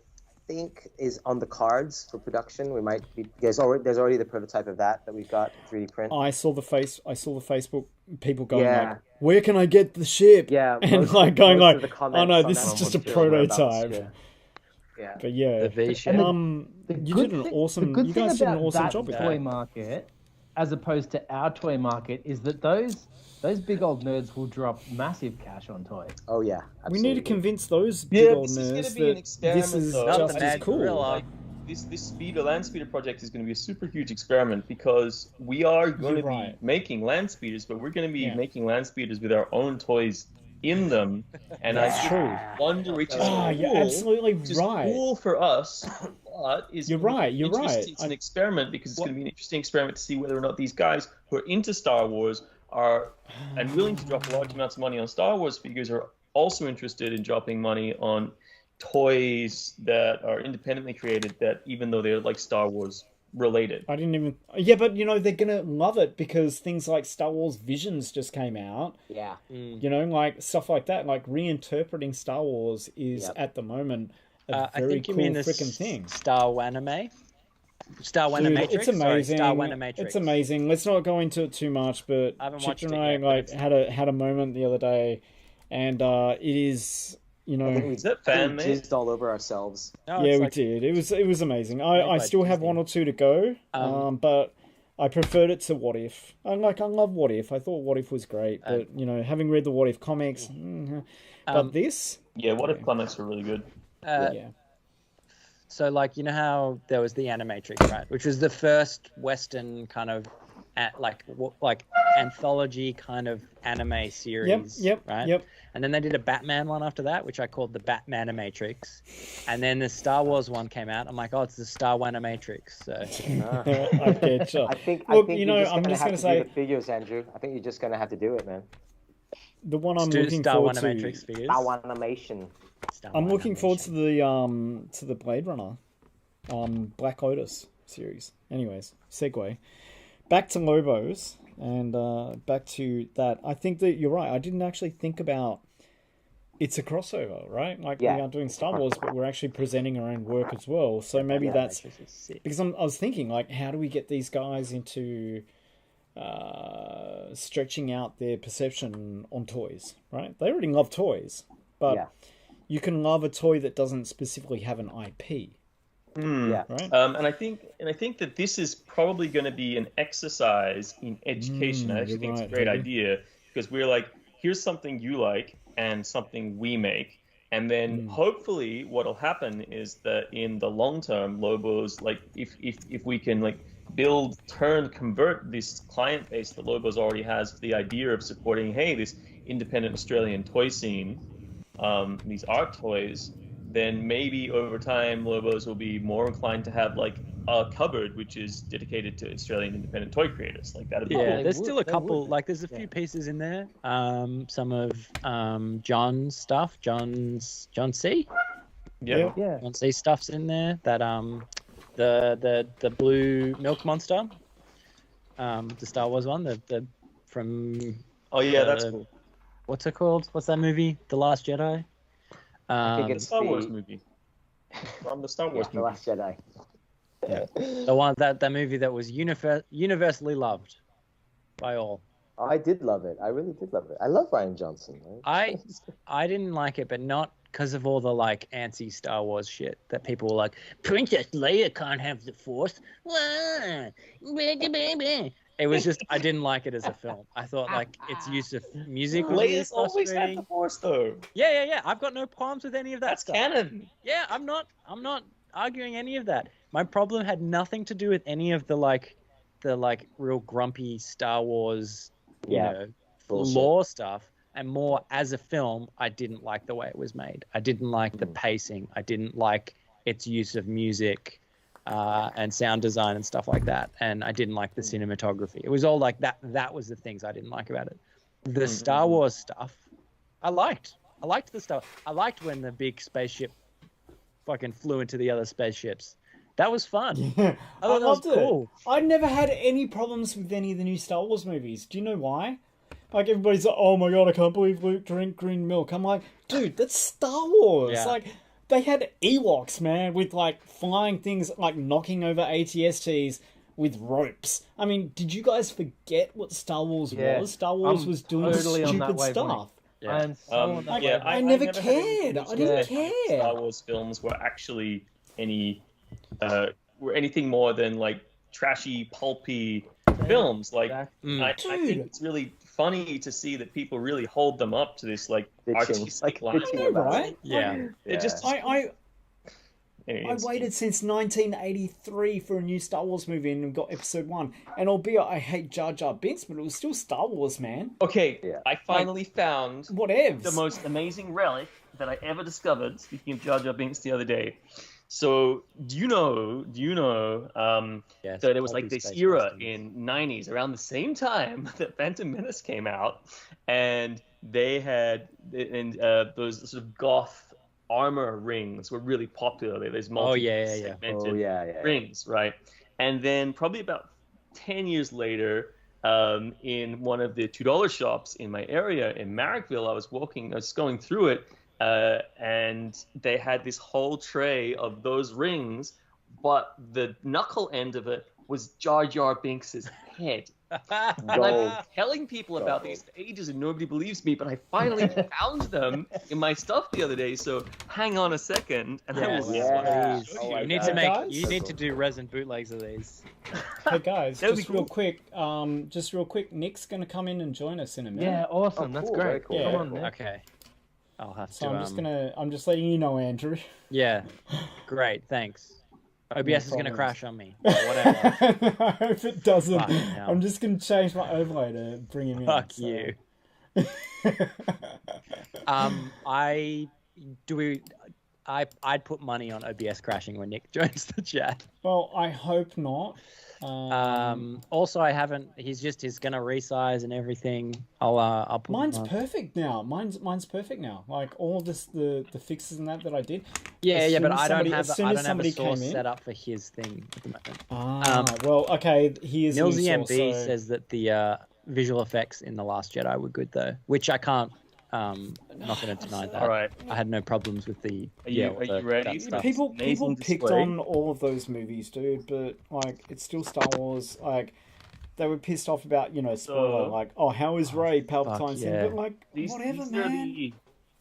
think is on the cards for production. We might be there's already the prototype of that we've got 3D print. I saw the Facebook people going like, "Where can I get the ship?" Yeah, and like going like, "Oh no, this is just a prototype." Yeah. But yeah, The V shape. you guys did an awesome that job with toy that. market, as opposed to our toy market, is that those big old nerds will drop massive cash on toys. Oh yeah, We absolutely. need to convince those big old this is nerds going to be an that experiment, this is though. just as cool. Like, this land speeder project is going to be a super huge experiment because we are going to be making land speeders, but we're going to be making land speeders with our own toys in them. And That's true. wonder which is you're absolutely which is right. cool for us, but You're right. It's an experiment because it's going to be an interesting experiment to see whether or not these guys who are into Star Wars are and willing to drop large amounts of money on Star Wars figures are also interested in dropping money on toys that are independently created that even though they're like Star Wars related. I didn't even... Yeah, but, they're going to love it because things like Star Wars Visions just came out. Yeah. Like stuff like that. Like reinterpreting Star Wars is, at the moment, a very I think you cool mean freaking thing. Star Waname? Star Dude, Wanamatrix? it's amazing. Sorry, Star Wanamatrix. It's amazing. Let's not go into it too much, but I haven't Chip watched and it I yet, but had a moment the other day, and it is... Is that fan We made? jizzed all over ourselves. No, yeah, it's we like- did. It was amazing. I still have Disney. one or two to go, but I preferred it to What If. I love What If. I thought What If was great, but having read the What If comics, but this, Yeah, What If comics were really good. yeah, So, like, you know how there was the Animatrix, right? Which was the first Western kind of, like anthology kind of anime series, right? Yep. And then they did a Batman one after that, which I called the Batmanimatrix. And then the Star Wars one came out. I'm like, oh, it's the Star Wanamatrix. So I get you. I think Look, you're I'm just gonna gonna say do the figures, Andrew. I think you're just gonna have to do it, man. the one I'm do looking Star forward Wanamatrix to. figures. Star animation. Star I'm looking forward Wanimation. to the Blade Runner, Black Otis series. Anyways, segue back to Lobos and back to that. I think that you're right. I didn't actually think about it's a crossover, right? Like we are doing Star Wars, but we're actually presenting our own work as well. So maybe that's Matrix is sick. because I was thinking like, how do we get these guys into stretching out their perception on toys, right? They already love toys, but you can love a toy that doesn't specifically have an IP. Yeah. Right. And I think that this is probably going to be an exercise in education. I actually think it's a great idea because we're like, here's something you like and something we make, and then hopefully what'll happen is that in the long term, Lobos, like if we can like convert this client base that Lobos already has, the idea of supporting, hey, this independent Australian toy scene, these art toys. Then maybe over time, Lobos will be more inclined to have like a cupboard which is dedicated to Australian independent toy creators. Like that'd be Yeah, cool. there's still a couple. Like, there's a few pieces in there. Some of John's stuff. John C. Yeah. John C. stuff's in there. That the blue milk monster. The Star Wars one. The from. Oh yeah, that's cool. What's it called? What's that movie? The Last Jedi. I think it's Star Wars movie. From the Star Wars The movie. Last Jedi. The one that movie that was universally loved by all. I did love it. I really did love it. I love Ryan Johnson. Right? I didn't like it, but not because of all the like anti-Star Wars shit that people were like, Princess Leia can't have the Force. It was just, I didn't like it as a film. I thought like its use of music was really Leia's always had the Force, though. Yeah. I've got no qualms with any of that That's stuff. canon. Yeah, I'm not arguing any of that. My problem had nothing to do with any of the real grumpy Star Wars, bullshit. Lore stuff, and more as a film, I didn't like the way it was made. I didn't like the pacing. I didn't like its use of music and sound design and stuff like that. And I didn't like the cinematography. It was all like that. That was the things I didn't like about it. The Star Wars stuff, I liked. I liked the stuff. I liked when the big spaceship fucking flew into the other spaceships. That was fun. Yeah, I loved it. Cool. I never had any problems with any of the new Star Wars movies. Do you know why? Like, everybody's like, oh my god, I can't believe Luke drank green milk. I'm like, dude, that's Star Wars. Yeah. Like, they had Ewoks, man, with, like, flying things, like, knocking over ATSTs with ropes. I mean, did you guys forget what Star Wars was? Star Wars was doing totally on that stupid wavelength. stuff. I am so on that wavelength. I never had cared. any I didn't problems with care. Star Wars films were actually were anything more than like trashy, pulpy films. Like I think it's really funny to see that people really hold them up to this like artistic line. I know, right? Yeah. It just I anyways. waited since 1983 for a new Star Wars movie and got episode 1. And albeit I hate Jar Jar Binks, but it was still Star Wars, man. Okay, Yeah. I finally found Whatevs. the most amazing relic that I ever discovered. Speaking of Jar Jar Binks the other day. So do you know Yes, that it was like Pulpy this Space era Westerns. in 90s around the same time that Phantom Menace came out, and they had those sort of goth armor rings were really popular. There's segmented rings, right? And then probably about 10 years later, in one of the $2 shops in my area in Marrickville, I was going through it, and they had this whole tray of those rings, but the knuckle end of it was Jar Jar Binks' head. And I've been telling people about these for ages and nobody believes me, but I finally found them in my stuff the other day, so hang on a second. And I will Please. Oh my You need God. to make. Guys? You need to do resin bootlegs of these. Hey guys, That would just be real quick, Nick's going to come in and join us in a minute. Yeah, awesome. Oh, That's cool, very great. cool. Yeah. Come on, Nick. Okay. I'll have So to. I'm just letting you know, Andrew. Yeah. Great. Thanks. OBS is going to problems. crash on me. Or whatever. I hope it doesn't. Fucking hell. I'm just going to change my overlay to bring him in. Fuck so. you. I'd put money on OBS crashing when Nick joins the chat. Well, I hope not. Also, I haven't. He's going to resize and everything. I'll put. Mine's him on. perfect now. Mine's perfect now. Like all of this, the fixes and that I did. Yeah, As but soon as I don't somebody- have. as soon I as don't have a somebody source came in- set up for his thing at the moment. Well, okay. He is a new Nilsy source, MB so- says that the visual effects in The Last Jedi were good though, which I can't. I'm not going to deny that. All right. I had no problems with the. Are you ready? that stuff. People Amazing picked display. on all of those movies, dude, but like it's still Star Wars. Like they were pissed off about spoiler. So- Like, oh, how is Rey Palpatine's thing? yeah. But like, whatever, man.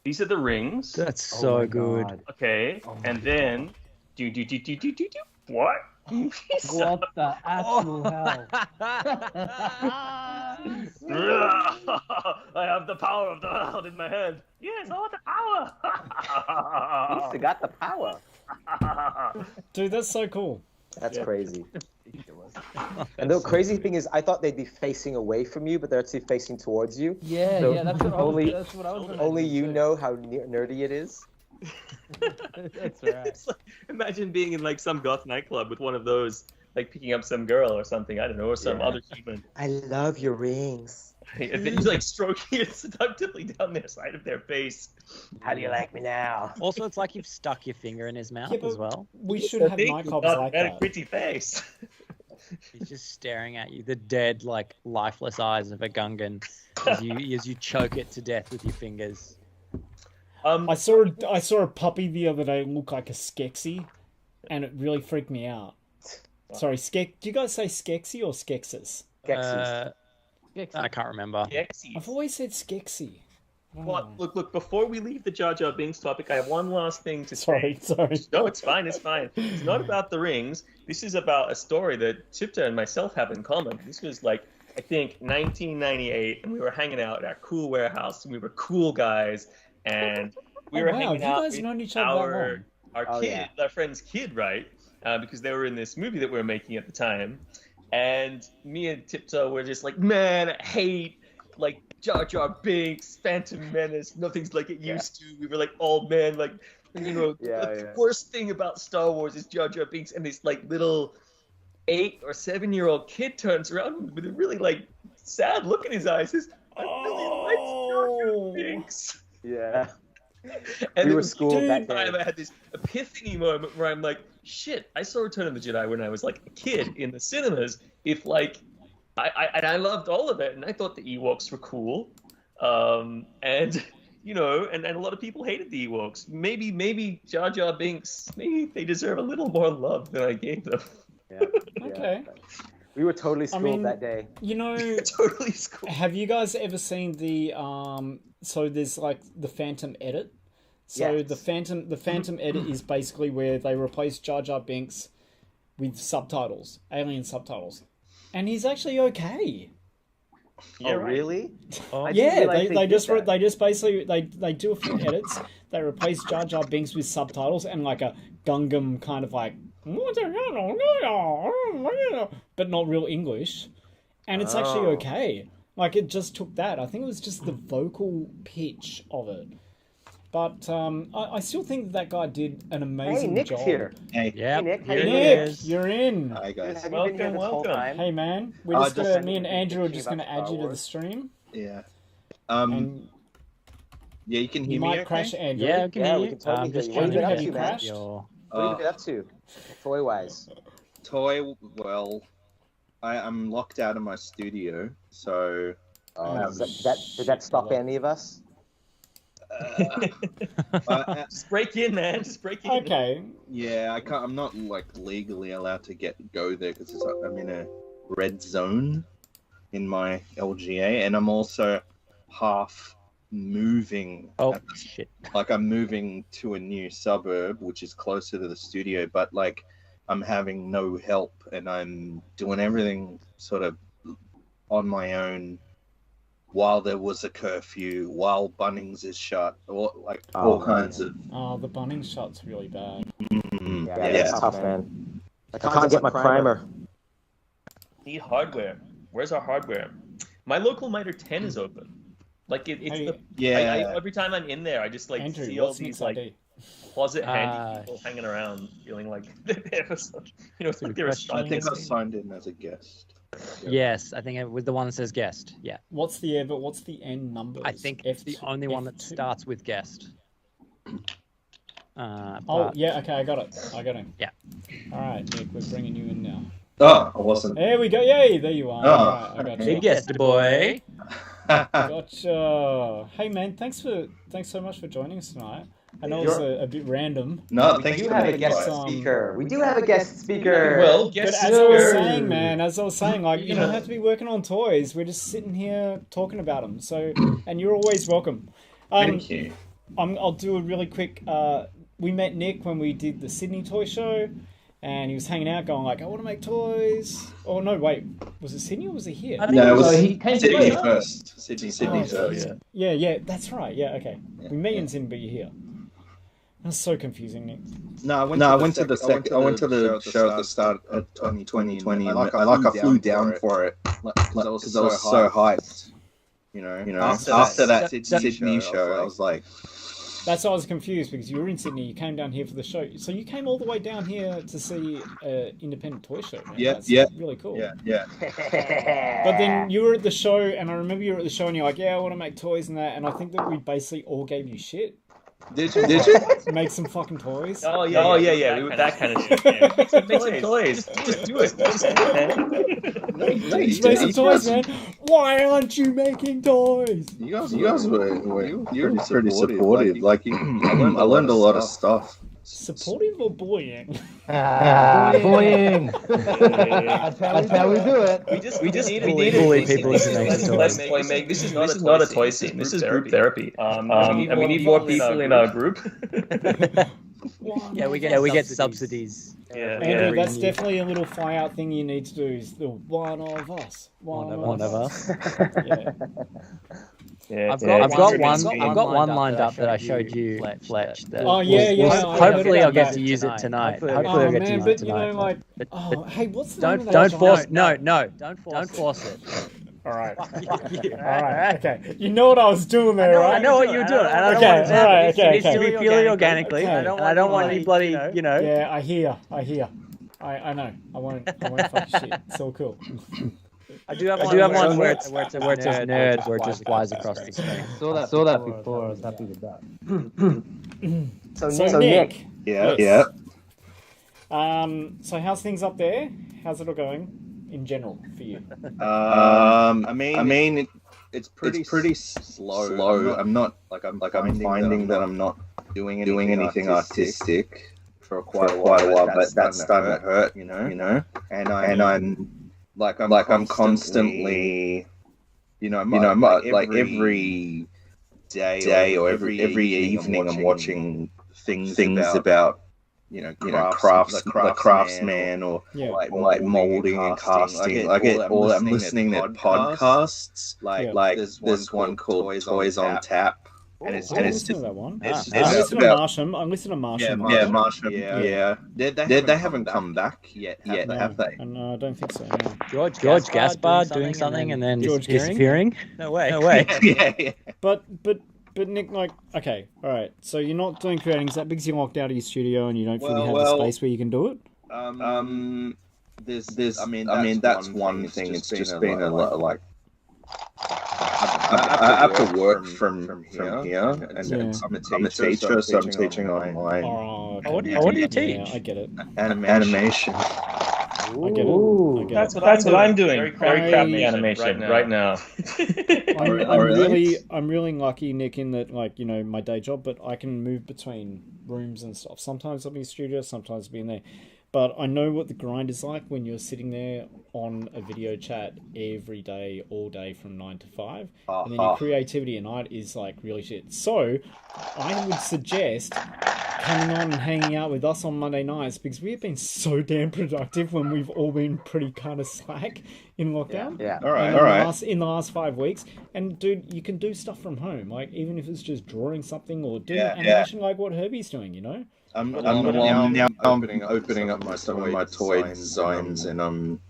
These are the rings. That's Oh so my good. God. Okay, and then what? What the actual hell? I have the power of the world in my hand. Yes, I want the He power. forgot the power. Dude, that's so cool. That's Yeah. crazy. And the crazy thing is, I thought they'd be facing away from you, but they're actually facing towards you. Yeah, So yeah, that's what only- I was gonna Only do you too. know how nerdy it is. That's right. It's like, imagine being in like some goth nightclub with one of those, like picking up some girl or something. I don't know, or some Yeah. other human. I love your rings. And then he's like stroking it seductively down their side of their face. How do you like me now? Also, it's like you've stuck your finger in his mouth Yeah, but- as well. We should So have big, nightclubs not like got a that. pretty face. He's just staring at you, the dead, like lifeless eyes of a Gungan, as you choke it to death with your fingers. I saw a puppy the other day look like a Skeksis, and it really freaked me out. Sorry, do you guys say Skeksis or Skeksis? Skeksis. I can't remember. I've always said Skeksy. Well, look. Before we leave the Jar Jar Binks topic, I have one last thing to say. Sorry. No, it's fine. It's fine. It's not about the rings. This is about a story that Chipta and myself have in common. This was like, I think, 1998, and we were hanging out at our cool warehouse, and we were cool guys, and we were hanging out guys with known each other that long? our kid, our friend's kid, right? Because they were in this movie that we were making at the time, and me and Tiptoe were just like, man, I hate like Jar Jar Binks, Phantom Menace, nothing's like it used to. We were like, oh man, like, you know, the worst thing about Star Wars is Jar Jar Binks, and this like little 8 or 7-year-old kid turns around with a really like sad look in his eyes. Says, I really like Jar Jar Binks. Yeah. And We it were was schooled that day. time I had this epiphany moment where I'm like, shit, I saw Return of the Jedi when I was like a kid in the cinemas. If like, I loved all of it, and I thought the Ewoks were cool, and you know, and a lot of people hated the Ewoks. Maybe Jar Jar Binks, maybe they deserve a little more love than I gave them. Yeah. Okay. We were totally schooled that day. You know, Totally school. have you guys ever seen the so there's like the Phantom edit? So Yes. the Phantom edit is basically where they replace Jar Jar Binks with subtitles, alien subtitles. And he's actually okay. Yeah, right. Really? I didn't Yeah, realize they did just that. they just basically they do a few edits. They replace Jar Jar Binks with subtitles and like a Gungam kind of like, but not real English, and it's actually okay. Like it just took that. I think it was just the vocal pitch of it. But I still think that guy did an Hey, amazing Nick's job. here. Yep. Hey, Nick, how you Here doing? he Nick, is. you're in. Hi guys. Have you been here this whole Welcome. time? Hey man, we're just just gonna, me and been Andrew are thinking just gonna about add Star you to the Wars. stream, Yeah. and Yeah, you can hear you me. might okay? crash Andrew. Yeah, I can Yeah, hear we you. can totally I'm hear just you. trying Andrew, to have get you you crashed? your... What have you been up to, toy wise? Toy. Well, I'm locked out of my studio, so Did that stop any of us? Just break in, man. Just break in. Okay. yeah, I can't. I'm not like legally allowed to go there because I'm in a red zone in my LGA, and I'm also half moving. Oh, shit. Like I'm moving to a new suburb, which is closer to the studio, but like I'm having no help, and I'm doing everything sort of on my own. While there was a curfew, while Bunnings is shut, or like all kinds of. Oh, the Bunnings shot's really bad. Yeah, that's Yeah. tough, man. I can't get my primer. Need hardware. Where's our hardware? My local Miter 10 is open. Like it's Hey, the Yeah. every time I'm in there, I just like Andrew, see all what's these Nick's like ID? closet handy people hanging around, feeling like they're there for some, you know, it's like they're a question. I think I scientist. signed in as a guest. Yes, I think it was the one that says guest. Yeah. What's the end numbers? I think it's the only one that F2? starts with guest. Oh But- yeah, okay, I got it. I got him. Yeah. All right, Nick, we're bringing you in now. Oh, I wasn't. There we go. Yay, there you are. Oh, All right, I got okay. you. Guest boy. Gotcha. Hey man, thanks so much for joining us tonight. I know it's a bit random. No, We thanks do for have a the guest invite. speaker. We do have a guest speaker. Well, But guess as I was who? saying, man, like, you don't Yeah. have to be working on toys. We're just sitting here talking about them. So, and you're always welcome. Thank you. I'll do a really quick. We met Nick when we did the Sydney Toy Show, and he was hanging out, going like, "I want to make toys." Oh no, wait, was it Sydney or was it here? I think No, it was he came to Sydney play. first. Sydney Oh, first. yeah. Yeah, that's right. Yeah, okay. We met you in Sydney, but you're here. That's so confusing, Nick. No, I went to the show at the start of 2020. And I flew down for it because I was so hyped. You know, after that Sydney show, I was like, That's why I was confused, because you were in Sydney, you came down here for the show. So you came all the way down here to see an independent toy show. Man. Yeah, That's yeah. really cool. yeah. But then you were at the show, and I remember you were at the show, and you're like, "Yeah, I want to make toys and that." And I think that we basically all gave you shit. Did you? Make some fucking toys. Oh yeah, We were that kind of shit. Yeah. Make some toys. Just do it. Just do it, man. Just make some toys, man. Why aren't you making toys? You guys were pretty supportive. Like I learned a lot of stuff. Supportive or bullying? Bullying. That's how we do it. We just bully people into making Let's toys. play make. This is not a toy scene. This is group therapy. And we need more people in our group. Yeah, we get subsidies. Yeah. Andrew, that's definitely a little fly out thing you need to do. Is the one of us. One of us. Yeah. Yeah, I've got one lined up that I showed you, Fletch. That Oh, yeah, yeah. Hopefully, I'll get that to use it tonight. Oh Hopefully, I'll get to man, use but it you tonight. know, like, hey, what's the name of that Don't giant- force. No, don't force it. All right. All right. Okay. You know what I was doing there, right? I know what you're doing, and I don't Okay, want it to all right, happen. It needs okay. to be purely organically. Okay. And I don't want any bloody, Yeah, I hear. I know. I won't fuck shit. It's all cool. I do have one where it's a nerd, where it just flies across the screen. Saw that before. I was happy with that. So Nick. Yeah. So how's things up there? How's it all going in general for you? I mean, it's pretty slow. I'm finding that I'm not doing anything artistic for quite a while, but that's starting to hurt, you know. And I'm constantly, like every day or every evening I'm watching things about the craftsman or like molding and casting. I get all that. I'm listening to podcasts. Like there's one called Toys on Tap. And it's just that one. it's I listen to Marsham. Marsham. Yeah. They haven't come back yet, have they? And I don't think so. No. George Gaspar doing something and then George disappearing? No way. Yeah. But Nick, like, okay, all right. So you're not doing creating. Is that because you're locked out of your studio and you don't really have the space where you can do it? That's one thing. It's just been a lot like. I have to work from here, and I'm a teacher, so I'm teaching online. Oh, okay. What do you teach? Yeah, I get it. Animation. I get it. That's what I'm doing. Very crappy animation right now. I'm really lucky, Nick, in that, like, you know, my day job, but I can move between rooms and stuff. Sometimes I'll be in studio, sometimes I'll be in there. But I know what the grind is like when you're sitting there on a video chat every day, all day from 9 to 5. And then your creativity at night is like really shit. So I would suggest coming on and hanging out with us on Monday nights, because we've been so damn productive when we've all been pretty kind of slack in lockdown. Yeah. All right. In the last 5 weeks. And dude, you can do stuff from home. Like, even if it's just drawing something or doing animation like what Herbie's doing, you know? I'm now opening up some of my toy designs, and I'm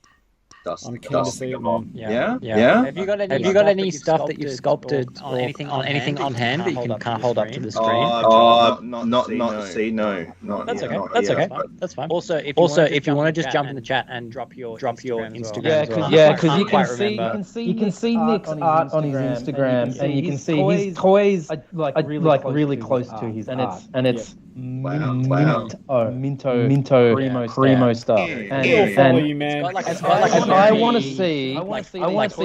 keen to see it, man. Yeah. Have you got any stuff that you've sculpted on anything on hand that you can't hold up to the screen? No. That's okay. That's fine. Also, if you want to just jump in the chat and drop your Instagram. Yeah, because you can see Nick's art on his Instagram, and you can see his toys are like really close to his, and it's Minto Primo stuff. He'll follow you, man. I want to see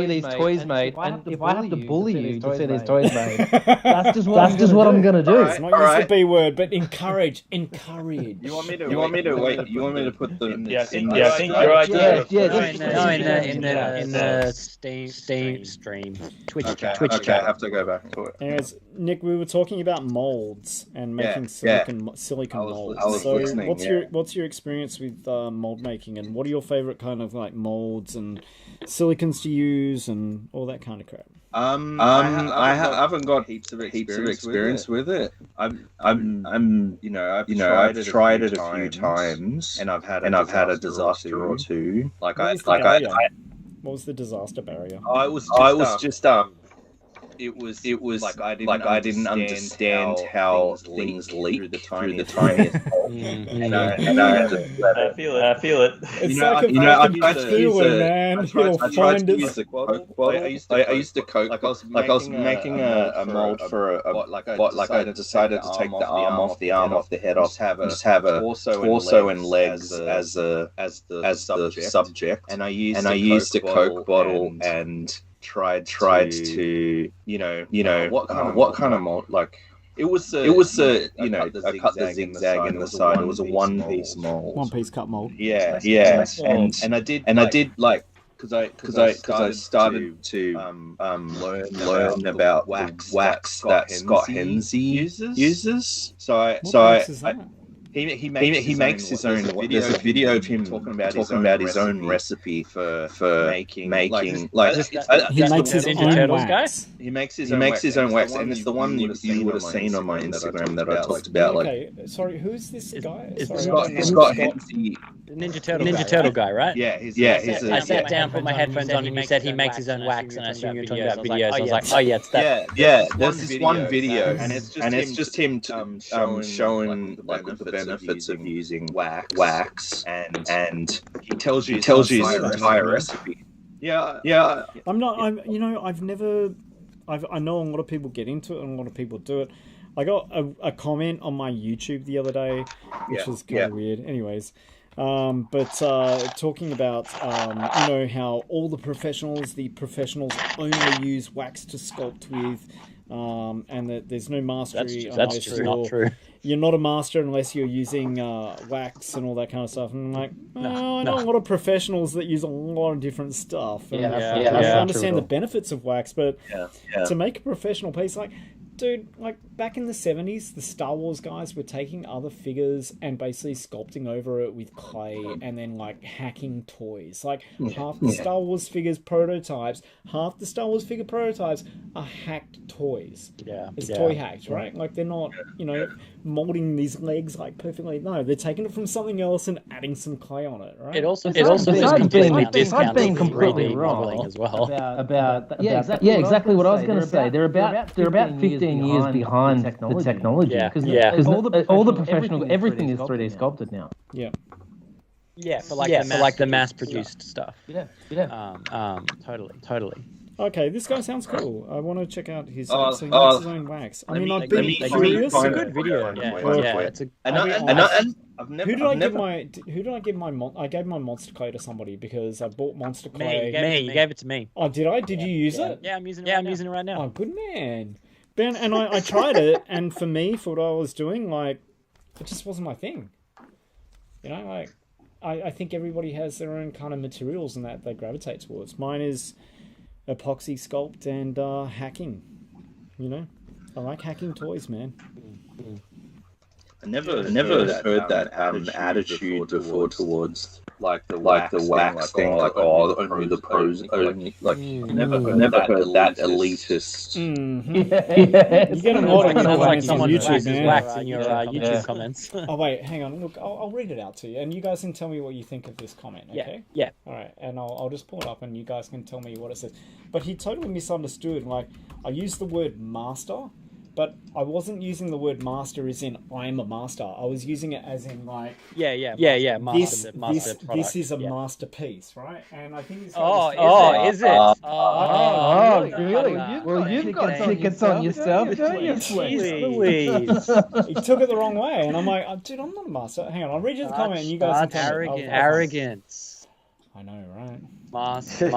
these toys made, and if I have to bully you to see these toys made, that's just what I'm gonna do. It's not use the B word, but encourage. You want me to put the I think your idea. In the Steam stream, Twitch chat. I have to go back to it. Anyways, Nick, we were talking about molds and making silicon molds. I was listening, what's your experience with mold making, and what are your favorite kind of like molds and silicons to use and all that kind of crap? I haven't got heaps of experience with it. I've tried it a few times, and I've had a disaster or two. What was the disaster barrier? It was like I didn't understand how things leak through the tiniest hole. And I had to let it. I feel it. It's I tried to use the Coke bottle. I used to Coke. Like I was making a mold for a bot. Like I decided to take the arm off the head off, just have a torso and legs as the subject. And I used the Coke bottle and tried to what kind of mold, like It was I cut the zigzag in the side. It was a one-piece mold. One-piece cut mold. Yeah, and I did like because I started to learn about wax that Scott Hensey uses. So I he makes his own. There's a video of him talking about his own recipe for making like he makes his own wax. He makes his own wax, and it's the one you would have seen on my Instagram that I talked about. Okay, sorry, who's this guy? Scott Hensey. Ninja Turtle guy, right? Yeah, I sat down, put my headphones on, and he said he makes his own wax, and I assumed you were talking about videos. I was like, oh yeah, it's that. Yeah. There's this one video, and it's just him showing like the benefits of using wax, and he tells you his entire recipe. Yeah. I know a lot of people get into it, and a lot of people do it. I got a comment on my YouTube the other day, which was kind of weird. Anyways. Talking about how all the professionals only use wax to sculpt with, and that there's no mastery. That's just not true. You're not a master unless you're using wax and all that kind of stuff. And I'm like, I know a lot of professionals that use a lot of different stuff. And I understand the benefits of wax, but to make a professional piece, like, dude, like back in the 70s, the Star Wars guys were taking other figures and basically sculpting over it with clay and then like hacking toys. Like half the Star Wars figure prototypes are hacked toys. Yeah. It's toy hacked, right? Like they're not, molding these legs like perfectly. No, they're taking it from something else and adding some clay on it, right? It also is completely discounted completely wrong as well. Exactly what I was going to say. They're about 15 years behind the technology. Because all the professionals, everything is 3D sculpted now. Yeah, for the mass-produced stuff. Totally. Okay, this guy sounds cool. I want to check out his. So he makes his own wax. I've been curious. It's a good video. It's a. Who did I give my? I gave my monster clay to somebody because I bought monster clay. Me. You gave it to me. Oh, did I? Did you use it? Yeah, I'm using it. I'm using it right now. Oh, good man. Ben, and I tried it, and for me, for what I was doing, like, it just wasn't my thing. I think everybody has their own kind of materials and that they gravitate towards. Mine is epoxy sculpt and hacking. I like hacking toys, man. I never heard that attitude before towards like the wax thing, like only the pros, only like never heard that elitist. You get a lot of comments on YouTube, man. Wax in your YouTube comments. Oh wait, hang on. Look, I'll read it out to you, and you guys can tell me what you think of this comment. Okay? Yeah. All right, and I'll just pull it up, and you guys can tell me what it says. But he totally misunderstood. Like, I used the word master, but I wasn't using the word master as in I'm a master. I was using it as in like master this is a masterpiece, right? And I think it's is it? Really? Well, you've got tickets on yourself, don't you? Please. He took it the wrong way, and I'm like, dude, I'm not a master. Hang on, I'll read you the comment, and you guys can tell me. Arrogance. I know, right? Masterpiece.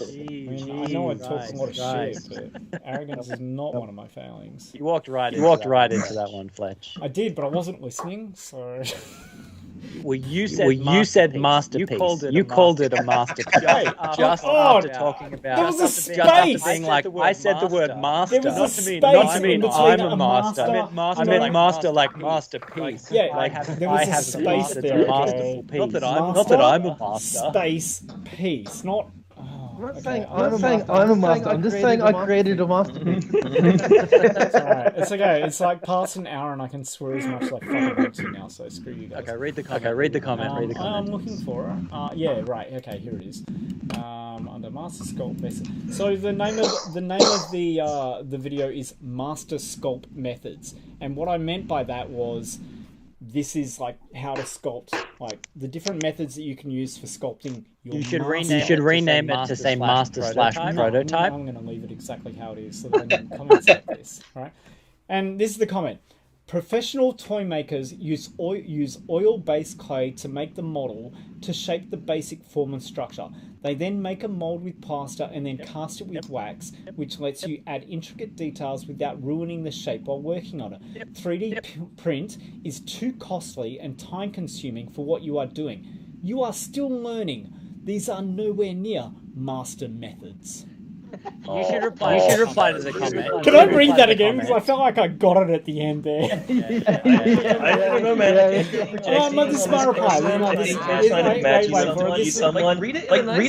I know I talk a lot of shit, but arrogance is not one of my failings. You walked right into that one, Fletch. I did, but I wasn't listening, so... Well, you said masterpiece. You called it a masterpiece. Just after talking about... There was a space! Being like, I said the word master. There was a space not to mean in I'm between a master. I meant master like masterpiece. Yeah, there was a space there. It's a masterful piece. Not that I'm a master. Space piece, not... I'm not saying I'm a master. I'm just saying I created a masterpiece. It's alright. It's okay. It's like past an hour and I can swear as much as I fucking want to now, so screw you guys. Okay, read the comment. I'm looking for it. Yeah, right. Okay, here it is. Under Master Sculpt Method. So the name of the video is Master Sculpt Methods. And what I meant by that was this is like how to sculpt, like the different methods that you can use for sculpting your You should rename it to say master/prototype. I'm going to leave it exactly how it is so that I can comments like this, right? And this is the comment. Professional toy makers use oil-based clay to make the model to shape the basic form and structure. They then make a mold with plaster and then cast it with wax, which lets you add intricate details without ruining the shape while working on it. 3D print is too costly and time-consuming for what you are doing. You are still learning. These are nowhere near master methods. You should reply to the comment. Can I read that again? Because I felt like I got it at the end there. I don't know, man. This is my reply. Read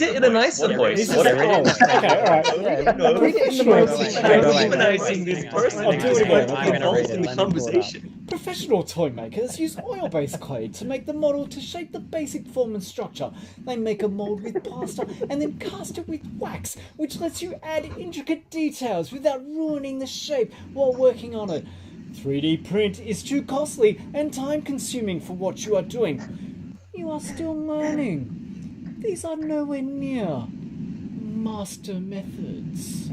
it in a nicer voice. Okay, alright. Read it in the most humanizing this person. I'll do it again. Involved in the conversation. Professional toy makers use oil-based clay to make the model to shape the basic form and structure. They make a mold with plaster and then cast it with wax, which lets you add intricate details without ruining the shape while working on it. 3D print is too costly and time-consuming for what you are doing. You are still learning. These are nowhere near master methods.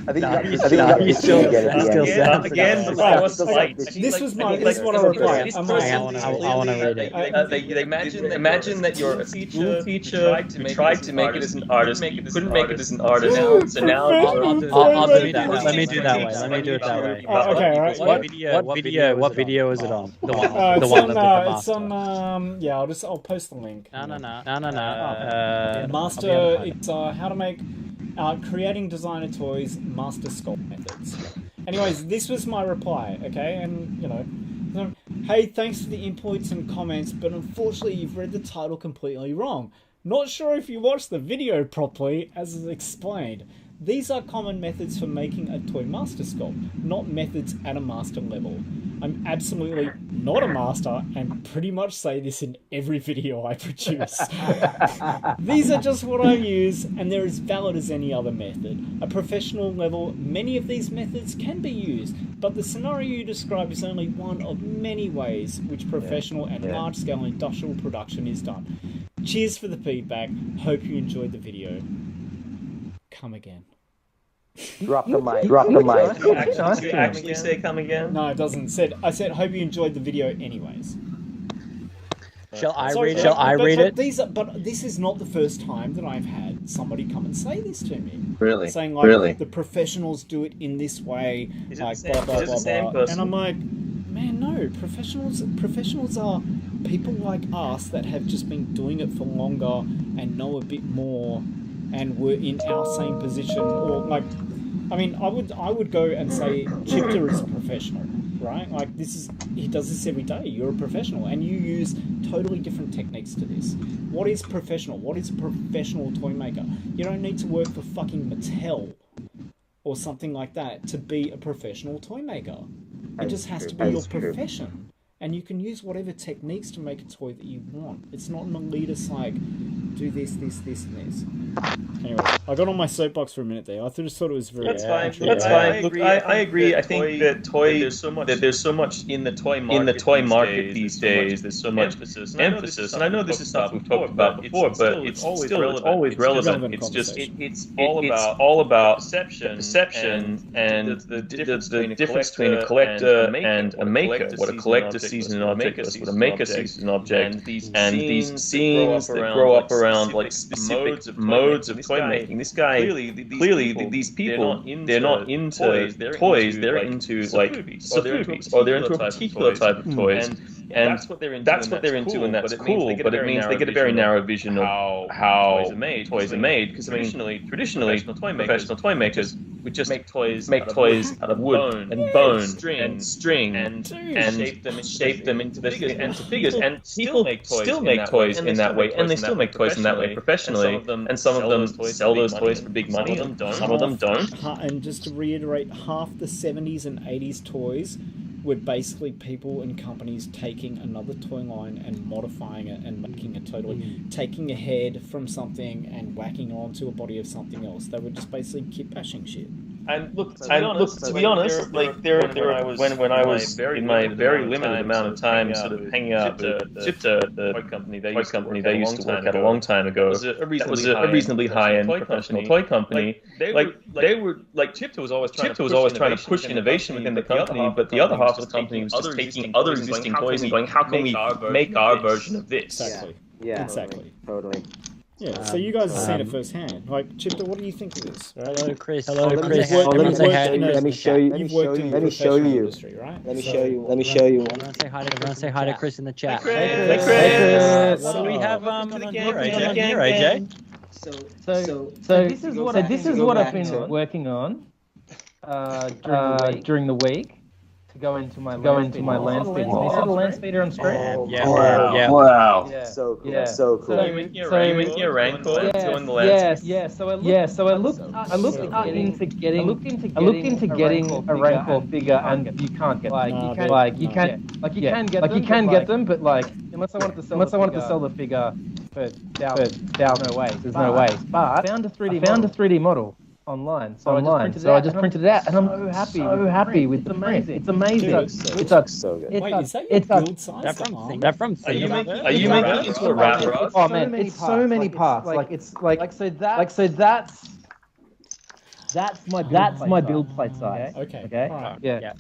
I think you still get it. Again, this is what I reply. I want to read it. They imagine that you're a school teacher who tried to make it as an artist, couldn't make it as an artist. So now I'll do that. Let me do it that way. Okay, alright. What video is it on? The one it's on. I'll post the link. No. Master. It's how to make creating designer toys master sculpt methods. Anyways, this was my reply. Okay, and hey, thanks for the inputs and comments, but unfortunately you've read the title completely wrong. Not sure if you watched the video properly, as is explained. These are common methods for making a toy master sculpt, not methods at a master level. I'm absolutely not a master and pretty much say this in every video I produce. These are just what I use and they're as valid as any other method. At professional level, many of these methods can be used, but the scenario you described is only one of many ways which professional and large-scale industrial production is done. Cheers for the feedback. Hope you enjoyed the video. Come again. Drop the mic. Did you actually say come again? No, it doesn't. I said hope you enjoyed the video anyways. Shall I read it? But this is not the first time that I've had somebody come and say this to me. Really? Saying like the professionals do it in this way, like blah blah blah blah. And I'm like, man, no. Professionals are people like us that have just been doing it for longer and know a bit more, and were in our same position, or like, I mean, I would go and say Chipter is a professional, right? Like he does this every day. You're a professional, and you use totally different techniques to this. What is professional? What is a professional toy maker? You don't need to work for fucking Mattel or something like that to be a professional toy maker. It just has to be your profession. And you can use whatever techniques to make a toy that you want. It's not an elitist like, do this, and this. Anyway, I got on my soapbox for a minute there. I just thought it was very... That's fine. Look, I agree. I think that there's so much in the toy market these days. There's so much emphasis. And I know this is stuff we've talked about before, but it's always relevant. It's all about perception and the difference between a collector and a maker. What a collector sees in an object versus what a maker sees in an object. And these scenes that grow up around like specific modes of toy making. This guy, clearly these people, they're not into toys, they're into like movies, or they're into a particular type of toys. And that's what they're into, and that's cool, but it means they get a very narrow vision of how toys are made. Because I mean, traditionally, professional toy makers would just make toys out of wood and bone and string and shape them into figures. And people still make toys in that way, and they still make toys in that way professionally. And some of them sell those toys for big money, some of them don't. And just to reiterate, half the 70s and 80s toys were basically people and companies taking another toy line and modifying it and making it taking a head from something and whacking onto a body of something else. They were just basically kit bashing shit. And look, to be honest, like there when I was in my very limited amount of time, sort of hanging out with the toy company they used to work at a long time ago. That was a reasonably high-end professional toy company. They were like Chipter was always trying to push innovation within the company, but the other half of the company was just taking other existing toys and going, how can we make our version of this? Exactly. Yeah. Exactly. Totally. Yeah, so you guys have seen it firsthand. Like, Chipter, what do you think of this? Right? Hello, Chris. Let me show you. You've worked in the professional industry, right? Let me show you. Everyone say hi to Chris in the chat. Hey, Chris. What do we have on here, AJ? So this is what I've been working on during the week. To go into my land speeder. Can you see the land speeder on screen? Yeah. Wow. Yeah. So cool. Yeah. So cool. Are you making your rank code doing the landscape? So I looked into getting a Rancor figure, and you can't get them. You can get them, but like unless I wanted to sell the figure for thousands, there's no way. But I found a 3D model online. So I just printed it out, and I'm so happy with the print. It's amazing. It's so good. Wait, is that your build size? They're from Are you making it into a rat rod? Oh man, it's so many parts. That's my build plate size. Okay. Okay. Yeah.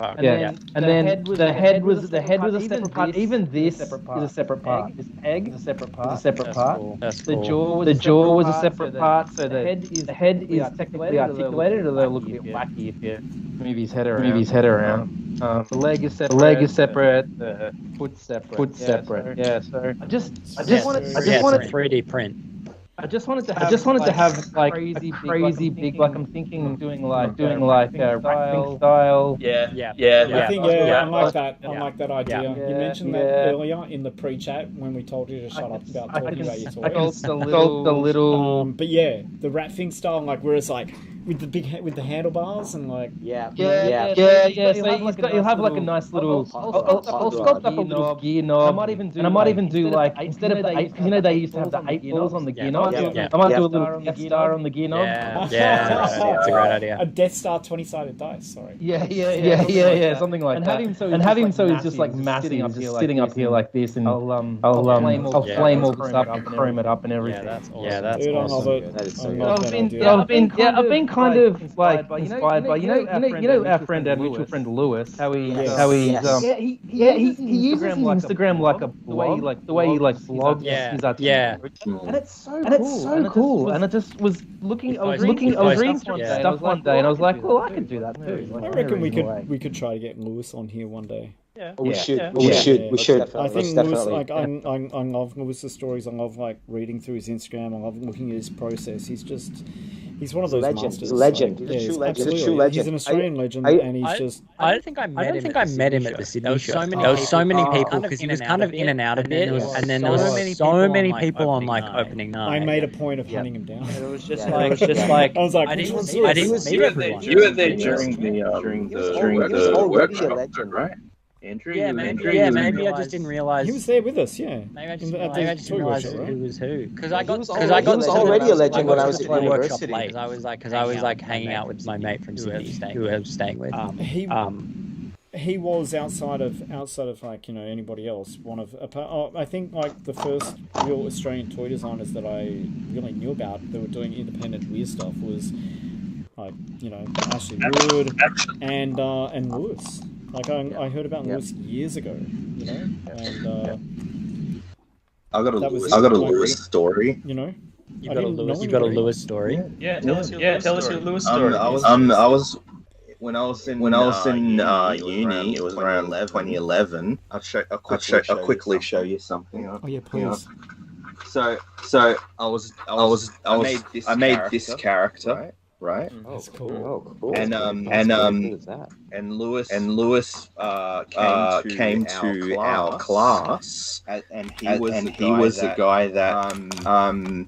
And then the head was a separate part. Even this is a separate part. This peg is a separate part. The jaw was a separate part. So the head is technically articulated, although it looks a bit wacky if you move his head around. The leg is separate. The foot's separate. Yeah. So I just wanted 3D print. I just wanted to have like crazy big, like I'm thinking of doing like wrapping style. Yeah. I think I like that. I like that idea. Yeah. You mentioned that earlier in the pre-chat when we told you to shut up about talking about your toys. The little. But yeah, the rat thing style, like where it's like with the handlebars and like Yeah. So you'll have like a nice little. I'll sculpt up a little gear knob. I might even do like instead of the 8, you know they used to have the 8 balls on the gear knob. I might do a little Death Star on the gear knob. Yeah, that's a great idea. A Death Star 20-sided dice. Sorry. Yeah, something like that. And having him so he's just like massive, just sitting up here like this, and I'll flame all this up and chrome it up and everything. That's awesome. That is so good. I've been kind of like inspired by you know our friend, our mutual friend Lewis. How he uses his Instagram like a blog, the way he blogs his articles. And it's so cool. And I just was looking. I was reading stuff one day, and I was like, well, I could do that too. I reckon we could try to get Lewis on here one day. We should. I think Lewis, like, I love Lewis's stories. I love like reading through his Instagram. I love looking at his process. He's one of those masters. He's a legend. Like, He's a true legend. He's an Australian legend, and he's just. I don't think I met him at the Sydney show. There were so many people because he was kind of in and out of it, and then there were so many people on like opening night. I made a point of hunting him down. It was just like I was like, I didn't meet everyone. You were there during the workshop, right? Andrew? Yeah, maybe I just didn't realize. He was there with us, yeah. Maybe I just didn't realize who was who. Because I got already a legend when I was at university. Because I was like hanging out with my mate from Sydney, who I was staying with. He was outside of like, you know, anybody else. I think like the first real Australian toy designers that I really knew about that were doing independent weird stuff was like, you know, Ashley Wood and Lewis. Like I heard about Lewis years ago, you know, and I got a Lewis story. You know, you got a Lewis story. Yeah, tell us your Lewis story. I was when I was in uni. It was around 2011. I'll quickly show you something. Oh yeah, please. So I made this character. Right. That's cool. Oh, cool. And Lewis came to our class, and he was the guy that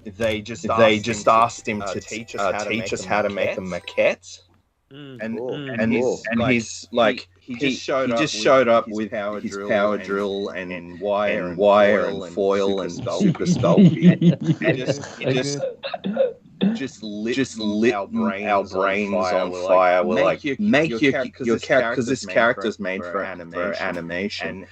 they just asked him to teach us how to make a maquette. He's like he just showed up with his power drill and wire and foil and super sculpting. just lit our brains on fire. We're like, make your character, because this character's made for animation. And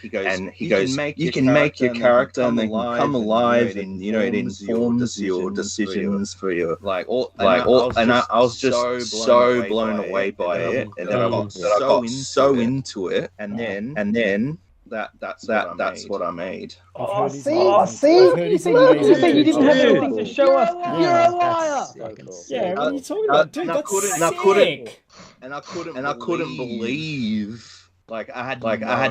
he goes, you can make your character and they can come alive, and it informs your decisions for your I was just so blown away by it, and then I got so into it, and then that's what I made. See? You didn't have anything to show us. You're a liar. Yeah, what are you talking about, dude? That's sick. And I couldn't believe. I had no. I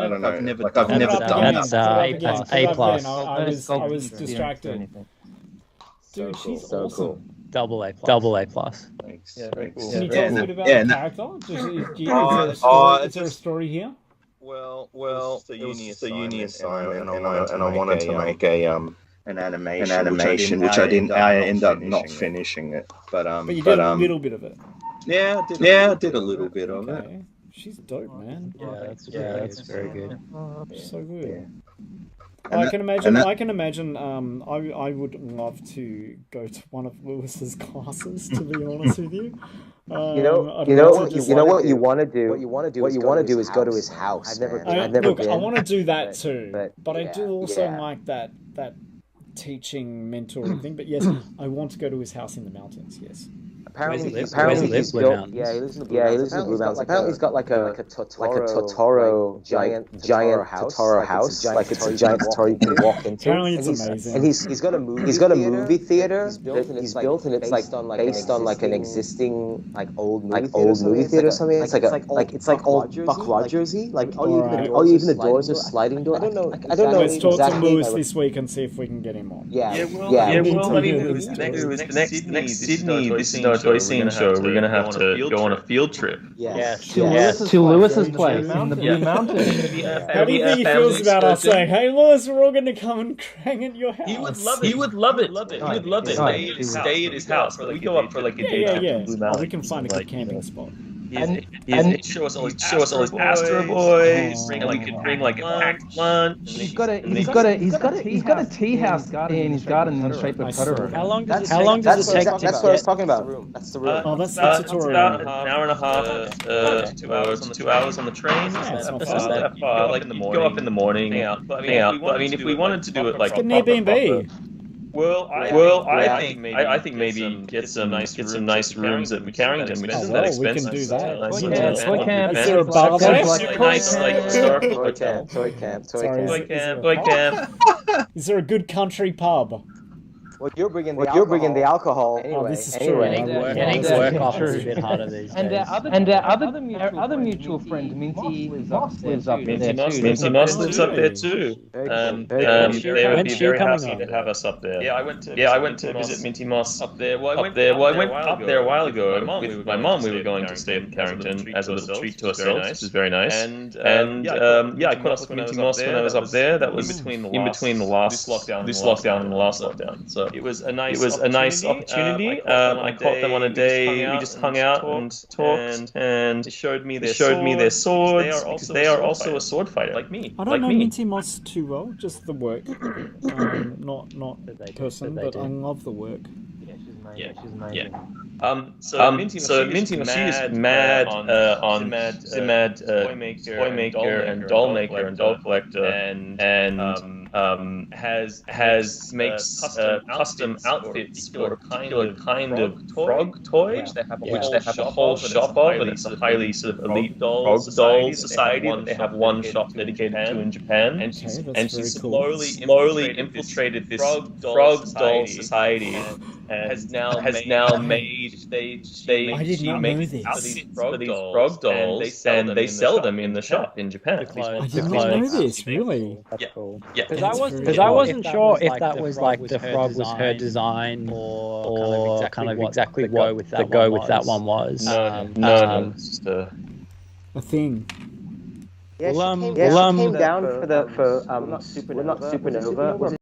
don't know. I've never done that. That's A plus. I was distracted. Dude, she's so awesome. Cool. Double A plus. Thanks. Yeah, cool. Can you tell us a bit about the character? Is there a story here? Well, it's a uni assignment, and I wanted to make an animation, which I didn't. I ended up not finishing it, but you did a little bit of it. Yeah, I did a little bit of it. She's dope, man. That's very good. So good. Yeah. I can imagine. I would love to go to one of Lewis's classes. To be honest with you, you know what you want to do. What you want to do is go to his house. I've never been. I want to do that too, but I do also like that teaching mentoring thing. But yes, I want to go to his house in the mountains. Yes. Apparently he lives in the Blue Mountains. Apparently he's got like a Totoro giant Totoro house. Like it's a giant Totoro you can walk into. Apparently it's amazing. And he's got a movie theater. He's built and it's like based on like an existing old movie theater or something. It's like old Buck Rogersy. Like even the doors are sliding doors. I don't know. Let's talk to Lewis this week and see if we can get him on. Yeah. Well, I mean, next Sydney, this is our toy scene show. We're gonna have to go on a field trip. To Lewis's place in the Blue Mountains. How do you think he feels about us saying, "Hey, Lewis, we're all gonna come and hang at your house"? He would love it. He would love it. Stay at his house. We go up for like a day trip to Blue Mountains. We can find a good camping spot. And show us all his Astro Boys. We could bring like a packed lunch. He's got a tea house in his garden in the shape of Totoro. How long does it take? That's what I was talking about. That's the room. Oh, that's the tutorial. It's about an hour and a half, 2 hours on the train. It's not that far. Like in the morning. Go up in the morning, hang out. But I mean, if we wanted to do it like an Airbnb. I think maybe get some nice rooms at Carrington, which isn't that expensive. We can do that. Toy camp. Is there a bar there? Nice historical hotel. Toy camp. Is there a good country pub? Well, you're bringing the alcohol. Anyway. Oh, this is true. Getting work off is a bit harder these days. And our other mutual friend Minty lives up there too. Minty Moss lives up there too. They would be very happy to have us up there. Yeah, I went to visit Minty Moss up there. Well, I went up there a while ago with my mom. We were going to stay in Carrington as a little treat to ourselves, which is very nice. And I caught up with Minty Moss when I was up there. That was in between the last lockdown and the last lockdown. So it was a nice opportunity. I caught them on a day. We just hung out and talked, and they showed me their swords because they are also a sword fighter like me. I don't know Minty Moss too well, just the work, not the person, but I love the work. She's amazing. So Minty Moss, she is mad on toy maker and doll maker and doll collector, and makes custom outfits for a particular kind of frog toys, which they have a whole shop of, and it's a highly sort of elite frog doll society that they have one shop dedicated to in Japan, and she's slowly infiltrated this frog doll society. Has now made she makes these frog dolls and they sell them in the shop in Japan. I didn't know this, really. Yeah. Because I wasn't sure if that was like the frog was her design or kind of exactly what the go with that one was. No, it's just a thing. Yeah, she came down for not Supernova.